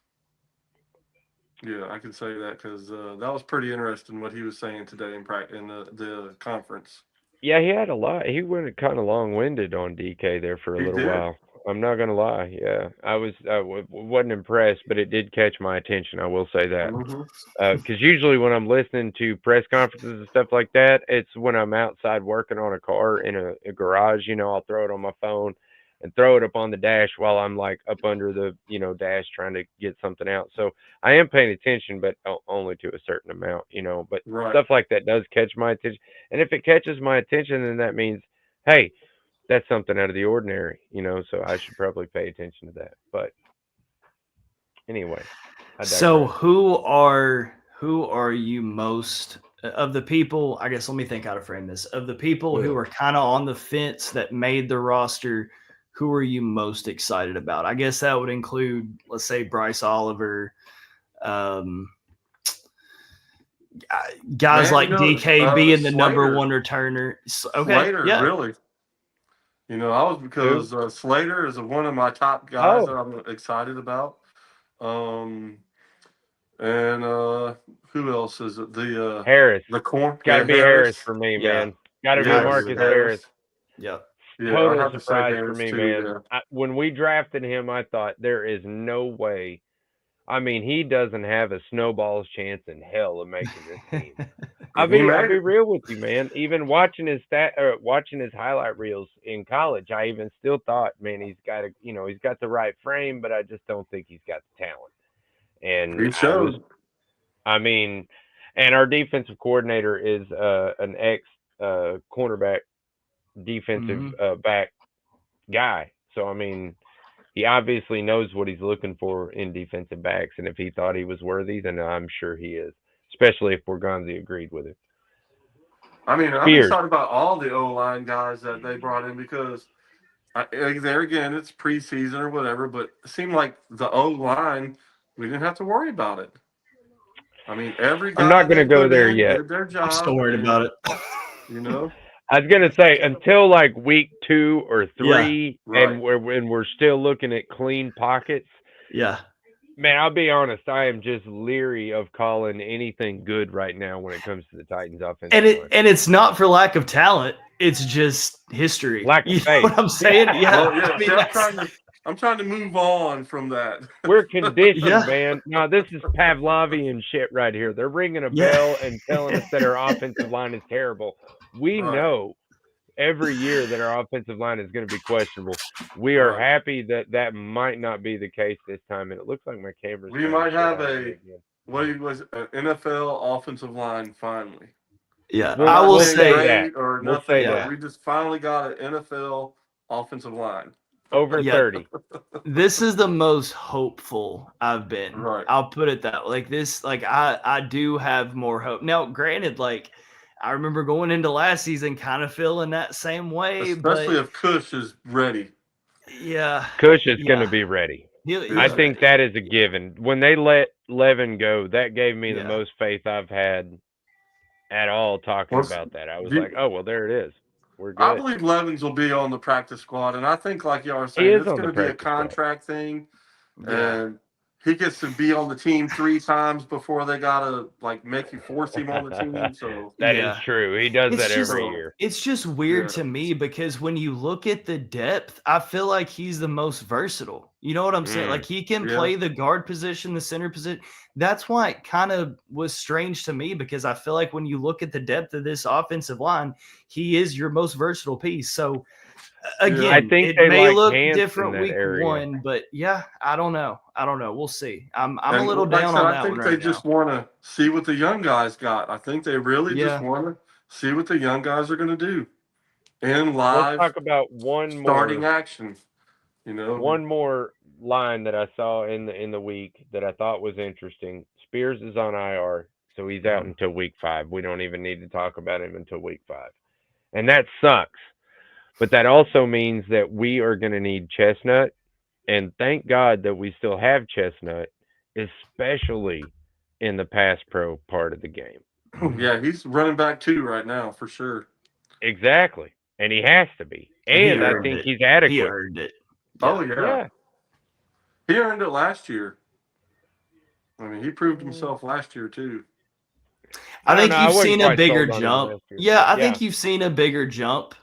Yeah, I can say that because that was pretty interesting what he was saying today in the conference. Yeah, he had a lot. He went kind of long-winded on DK there for a He little did. while. I'm not gonna lie. Yeah, wasn't impressed, but it did catch my attention. I will say that. Mhm. Because usually when I'm listening to press conferences and stuff like that, it's when I'm outside working on a car in a garage. I'll throw it on my phone and throw it up on the dash while I'm like up under the dash trying to get something out. So I am paying attention, but only to a certain amount. But Right. stuff like that does catch my attention, and if it catches my attention, then that means, hey, that's something out of the ordinary. So I should probably pay attention to that. But anyway. So who are you most of the people? I guess let me think how to frame this. Of the people who are kind of on the fence that made the roster, who are you most excited about? I guess that would include, let's say, Bryce Oliver, guys like DK being the number 1 returner. Okay, Slater, yeah, really. I was because Slater is one of my top guys that I'm excited about. And who else is it? The Harris. The corn. Got to be Harris for me, Yeah. man. Got to be Yes, Marcus Harris. Yeah. Yeah, I Total have to say surprise for Harris me, too, man. yeah. When we drafted him, I thought there is no way. I mean, he doesn't have a snowball's chance in hell of making this team. I'll be real with you, man. Even watching his highlight reels in college, I even still thought, man, he's got the right frame, but I just don't think he's got the talent. And He showed. And our defensive coordinator is an ex cornerback defensive back guy. So he obviously knows what he's looking for in defensive backs, and if he thought he was worthy, then I'm sure he is. Especially if Borgonzi agreed with it. I'm excited about all the O-line guys that they brought in because there again, it's preseason or whatever, but it seemed like the O-line, we didn't have to worry about it. Every guy I'm not going to go there yet. did their job. I'm still worried about it. I was going to say until like week 2 or 3, right. and we're still looking at clean pockets. Yeah. Man, I'll be honest. I am just leery of calling anything good right now when it comes to the Titans offense. And it's not for lack of talent. it's just history. Lack of You know faith. what I'm saying? Yeah. Well, yeah. I mean, See, that's- I'm trying to move on from that. We're conditioned, Yeah. man. No, this is Pavlovian shit right here. They're ringing a Yeah. bell and telling us that our offensive line is terrible. We Right. know every year that our offensive line is going to be questionable. We are Right. happy that that might not be the case this time, and it looks like my camera's. We trying to might shit have on me a again. what was an NFL offensive line finally. Yeah. We'll- I will we'll say say that. Great or We'll nothing, say but that. we just finally got an NFL offensive line. Over Yeah. 30. This is the most hopeful I've been. Right. I'll put it that way. Like this, like I do have more hope. Now, granted, like I remember going into last season kind of feeling that same way, Especially but if Kush is ready. yeah. Cush is going Yeah. to be ready. He'll I be think ready. that is a given. When they let Levin go, that gave me the Yeah. most faith I've had at all talking Well, about that. I was you- like, oh, well, there it is. We're I good. believe Levins will be on the practice squad, and I think, like y'all are He saying, is it's on going the to be a practice squad. contract thing, Yeah. and he gets to be on the team 3 times before they gotta like make you force him on the team. So That is Yeah. true. He does It's that just- every So- year. It's just weird Yeah. to me because when you look at the depth, I feel like he's the most versatile. You know what I'm saying? Mm. Like he can Yeah. play the guard position, the center position. That's why it kind of was strange to me because I feel like when you look at the depth of this offensive line, he is your most versatile piece. So again, I think it they may like look Hans in different that week area. 1, but yeah, I don't know. We'll see. I'm a and little like I down said, on I that think one they right just now. want to see what the young guys got. I think they really Yeah. just want to see what the young guys are going to do in Let's live talk about one starting more action. You know, one more line that I saw in the week that I thought was interesting. Spears is on IR, so he's out until week 5. We don't even need to talk about him until week 5. And that sucks. But that also means that we are going to need Chestnut, and thank God that we still have Chestnut, especially in the pass pro part of the game. yeah, he's running back 2 right now for sure. Exactly. And he has to be. He And I earned think it. he's He adequate. earned it. Oh yeah. Yeah. He earned it last year. I mean, he proved himself last year too. I think don't know. I you've wasn't seen a quite bigger sold on him jump. last year. Yeah, I Yeah. think you've seen a bigger jump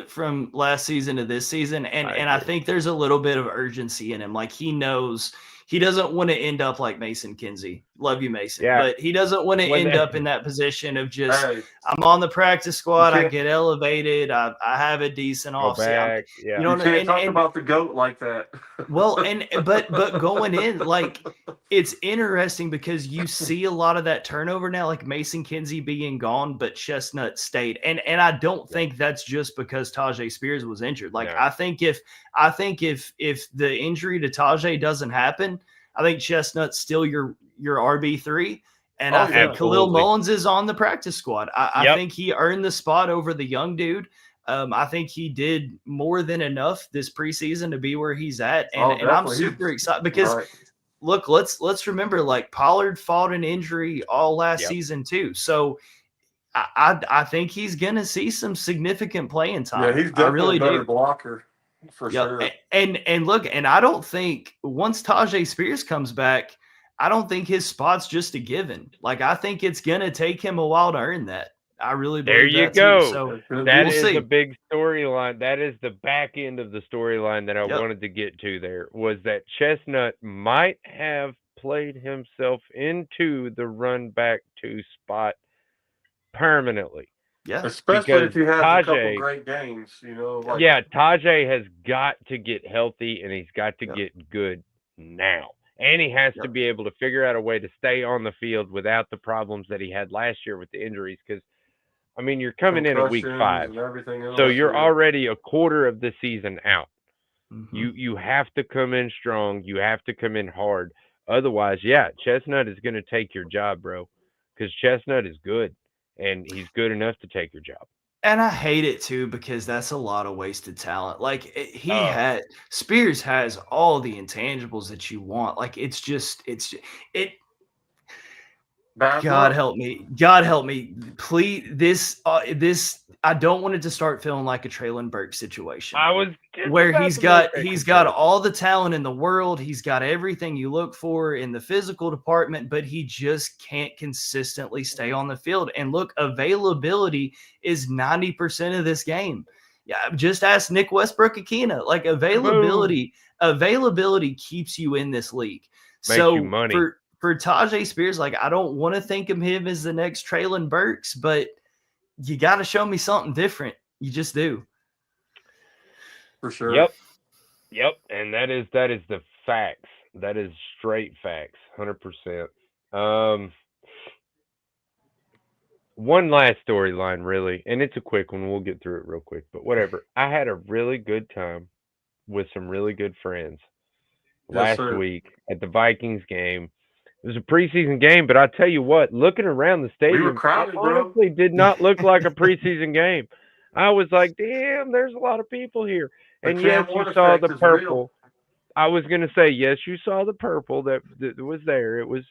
from last season to this season, and I agree. think there's a little bit of urgency in him. Like he knows he doesn't want to end up like Mason Kinsey. Love you, Mason, Yeah. but he doesn't want to When end they- up in that position of just Hey, I'm on the practice squad, I can't- get elevated, I have a decent Go offseason. back. Yeah. You know, you can't and- talk and- about the GOAT like that. well, but going in, like it's interesting because you see a lot of that turnover now, like Mason Kinsey being gone, but Chestnut stayed. And I don't think that's just because Tajay Spears was injured. Like No. I think if the injury to Tajay doesn't happen, I think Chestnut's still your RB3. And Oh, I think yeah. Khalil Absolutely. Mullins is on the practice squad. I Yep. think he earned the spot over the young dude. I think he did more than enough this preseason to be where he's at, and, Oh, and I'm definitely. super excited because Right. look, let's remember like Pollard fought an injury all last Yep. season too, so I think he's gonna see some significant playing time. Yeah, he's I definitely really a better do. blocker for Yep. sure. And look, and I don't think once Tajay Spears comes back, I don't think his spot's just a given. Like I think it's gonna take him a while to earn that. I really believe There you that too. go. So That we'll is see. a big storyline. That is the back end of the storyline that I Yep. wanted to get to there, was that Chestnut might have played himself into the run back 2 spot permanently. Yeah. Especially if he has a couple Tajay- great games, you know. Like, Yeah, Tajay has got to get healthy, and he's got to Yep. get good now. And he has to Yep. be able to figure out a way to stay on the field without the problems that he had last year with the injuries. Because, I mean, you're coming in at week concussions 5. and everything else. So you're yeah. already a quarter of the season out. Mhm. You have to come in strong. You have to come in hard. Otherwise, yeah, Chestnut is going to take your job, bro. Because Chestnut is good, and he's good enough to take your job. And I hate it too because that's a lot of wasted talent. Like Oh. Spears has all the intangibles that you want. Like it Bad God luck. help me. God help me. Please, this I don't want it to start feeling like a Traylon Burks situation. I was just Where about he's to got make that he's got comparison. all the talent in the world, he's got everything you look for in the physical department, but he just can't consistently stay on the field. And look, availability is 90% of this game. Yeah, just ask Nick Westbrook-Akina. Like availability keeps you in this league. Makes you So money. for Tajay Spears, like I don't want to think of him as the next Traylon Burks, but you got to show me something different. You just do. For sure. Yep, and that is the facts. That is straight facts, 100%. One last storyline, really, and it's a quick one. We'll get through it real quick, but whatever. I had a really good time with some really good friends Yes, last sir. week at the Vikings game. It was a preseason game, but I tell you what, looking around the stadium, crowded, it bro. honestly did not look like a preseason game. I was like, damn, there's a lot of people here. The And Cam yes, you Ward saw effect the is real. purple. I was gonna say, yes, you saw the purple that was there. It was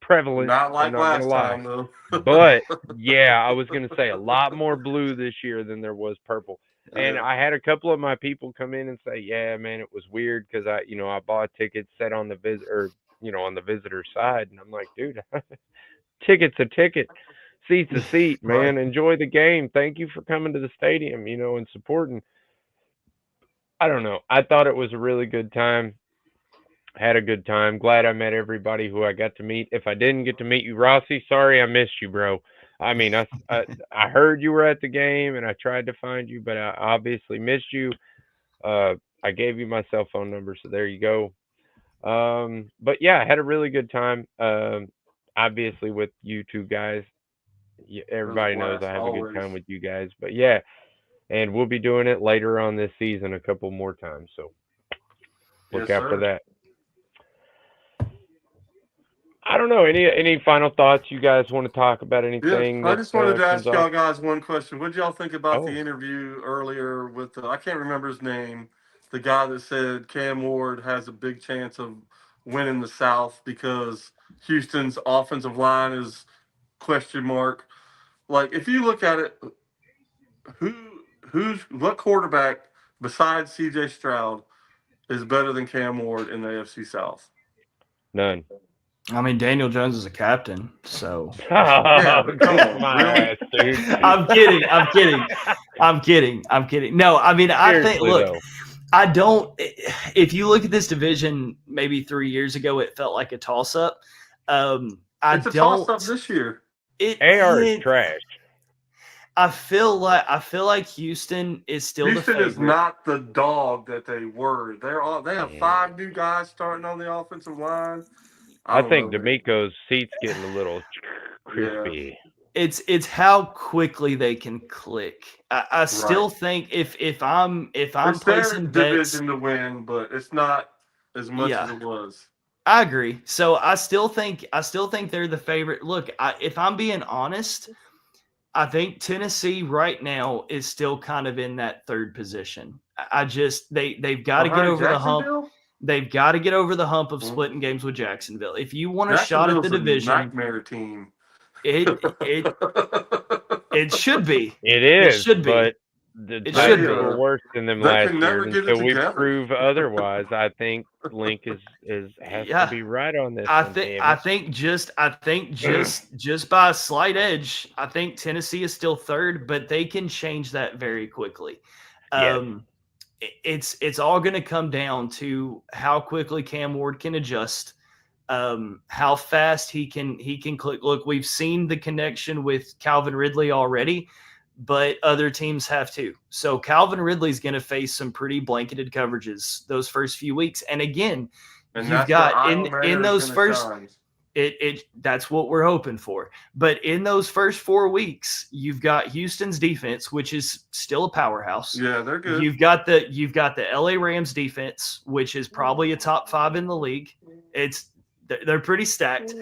prevalent. Not I'm like not gonna last lie. time, though. But yeah, I was gonna say a lot more blue this year than there was purple. And Yeah. I had a couple of my people come in and say, yeah, man, it was weird because I bought tickets set on the on the visitor side, and I'm like, dude, ticket's a ticket, seat's a seat, man. Right. Enjoy the game. Thank you for coming to the stadium, and supporting. I don't know. I thought it was a really good time. Had a good time. Glad I met everybody who I got to meet. If I didn't get to meet you, Rossi, sorry I missed you, bro. I mean, I heard you were at the game and I tried to find you, but I obviously missed you. I gave you my cell phone number, so there you go. But yeah, I had a really good time. Obviously with you two guys, everybody knows I blast, have a good always. time with you guys. But yeah, and we'll be doing it later on this season a couple more times. So look Yes, out for sir. that. I don't know. Any final thoughts you guys want to talk about? Anything I that just wanted to comes ask y'all off? guys one question. What did y'all think about the Oh, interview earlier with I can't remember his name, the guy that said Cam Ward has a big chance of winning the South because Houston's offensive line is question mark. Like if you look at it, what quarterback besides CJ Stroud is better than Cam Ward in the AFC South? none. I mean, Daniel Jones is a captain, so Yeah, but come Kiss on, my really? ass, dude. I'm kidding. No, I mean, I think, Seriously, look, though. I don't. If you look at this division, maybe 3 years ago, it felt like a toss up. I It's a don't. toss-up this year. AR is trash. I feel like Houston is still Houston the is favorite. not the dog that they were. They have 5 new guys starting on the offensive line. I don't think know, man. D'Amico's seat's getting a little crispy. It's how quickly they can click. I still think if I'm It's their placing bets, division to win, but it's not as much as it was. I agree. So I still think they're the favorite. Look, if I'm being honest, I think Tennessee right now is still kind of in that third position. I just they've got to get Behind over the hump. Jacksonville? They've got to get over the hump of splitting games with Jacksonville. If you want a shot at the Jacksonville's a division, nightmare team. it should be. It is, It should be. but the It Titans should be. were worse than them They last can year never get it until we together. prove otherwise. I think Link has to be right on this. I one, think damn just by a slight edge, I think Tennessee is still third, but they can change that very quickly. Yes. It's all going to come down to how quickly Cam Ward can adjust, how fast he can click. Look, we've seen the connection with Calvin Ridley already, but other teams have too. So Calvin Ridley's going to face some pretty blanketed coverages those first few weeks, and again, And you've that's got where Iowa in is those gonna first. shine. That's what we're hoping for. But in those first 4 weeks, you've got Houston's defense, which is still a powerhouse. Yeah, they're good. You've got the LA Rams defense, which is probably a top 5 in the league. They're pretty stacked.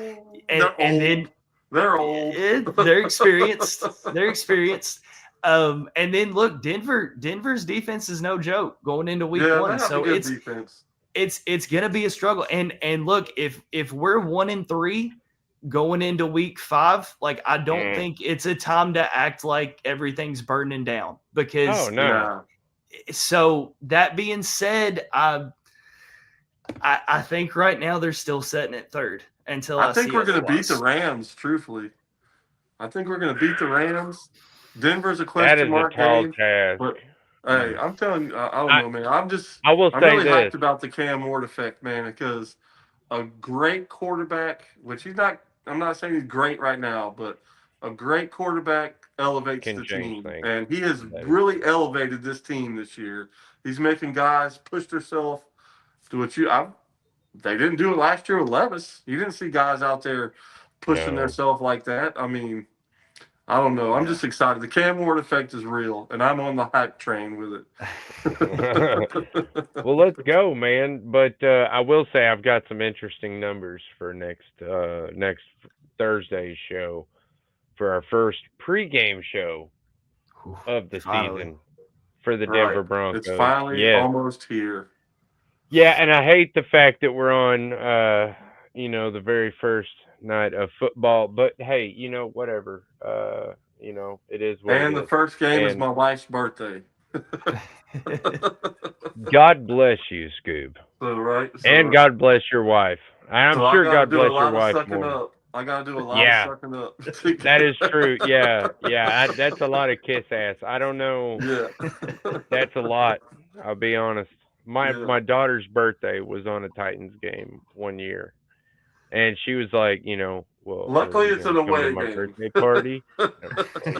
And they're old. they're experienced. They're experienced. And then look, Denver's defense is no joke going into week 1. So a good defense. it's going to be a struggle. And look, if we're 1-3, going into week 5, like I don't Mm. think it's a time to act like everything's burning down because Oh no. Yeah. so that being said, I think right now they're still sitting at 3rd until I think see we're a going to beat the plus. Rams, truthfully. I think we're going to beat the Rams. Denver's a That question is a mark tall game. task. But, hey, I'm telling you, I don't I- know, man. I will I'm say really this. hyped about the Cam Ward effect, man, because a great quarterback, which I'm not saying he's great right now, but a great quarterback elevates Can the change team. things. And he has That is really elevated this team this year. He's making guys push themselves to what they didn't do it last year with Levis. You didn't see guys out there pushing No. themselves like that. I mean, I don't know. I'm Yeah. just excited. The Cam Ward effect is real, and I'm on the hype train with it. Well, let's go, man. But I will say I've got some interesting numbers for next Thursday's show for our first pregame show of the Finally. season for the Right. Denver Broncos. It's finally Yes. almost here. Yeah, and I hate the fact that we're on the very first night of football, but hey, whatever. It is what And it the is. first game is And my wife's birthday. God bless you, Scoob. So, right. So, And God bless your wife. I'm so sure I gotta God do bless a your lot of wife sucking more. up. I gotta do a lot Yeah. of sucking up. That is true. Yeah. That's a lot of kiss ass. I don't know. Yeah. That's a lot. I'll be honest. My Yeah. daughter's birthday was on a Titans game one year, and she was like, well, Luckily, you it's gonna an come to away my game. birthday party? Well,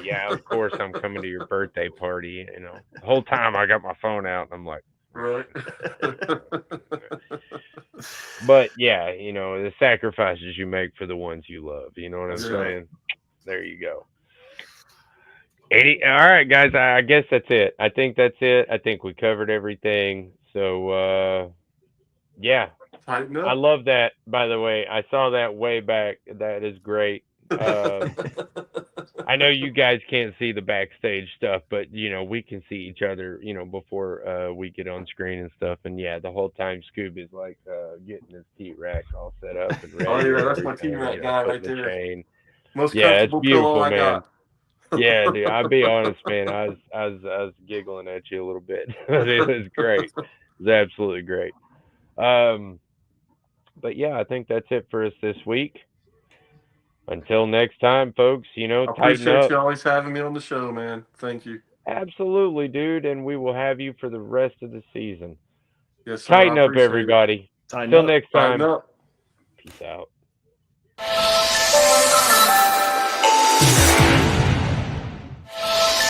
yeah, of course I'm coming to your birthday party. The whole time I got my phone out, and I'm like, Right. but yeah, the sacrifices you make for the ones you love. You know what I'm Yeah. saying? There you go. All right, guys. I guess that's it. I think that's it. I think we covered everything. So, yeah, Tighten I up. love that. By the way, I saw that way back. That is great. I know you guys can't see the backstage stuff, but we can see each other. Before we get on screen and stuff. And yeah, the whole time Scoob is like getting his heat rack all set up and ready. Oh yeah, and that's my everything, T-Rack guy right putting the there. chain. Most Yeah, it's comfortable pillow beautiful, I man. got. Yeah, dude. I'll be honest, man. I was giggling at you a little bit. It was great. It was absolutely great. But yeah, I think that's it for us this week. Until next time, folks. I Tighten appreciate up. you always having me on the show, man. Thank you. Absolutely, dude. And we will have you for the rest of the season. Yes, sir. Tighten I up, appreciate it. everybody. Tighten Till up. next Tighten time. up. Peace out.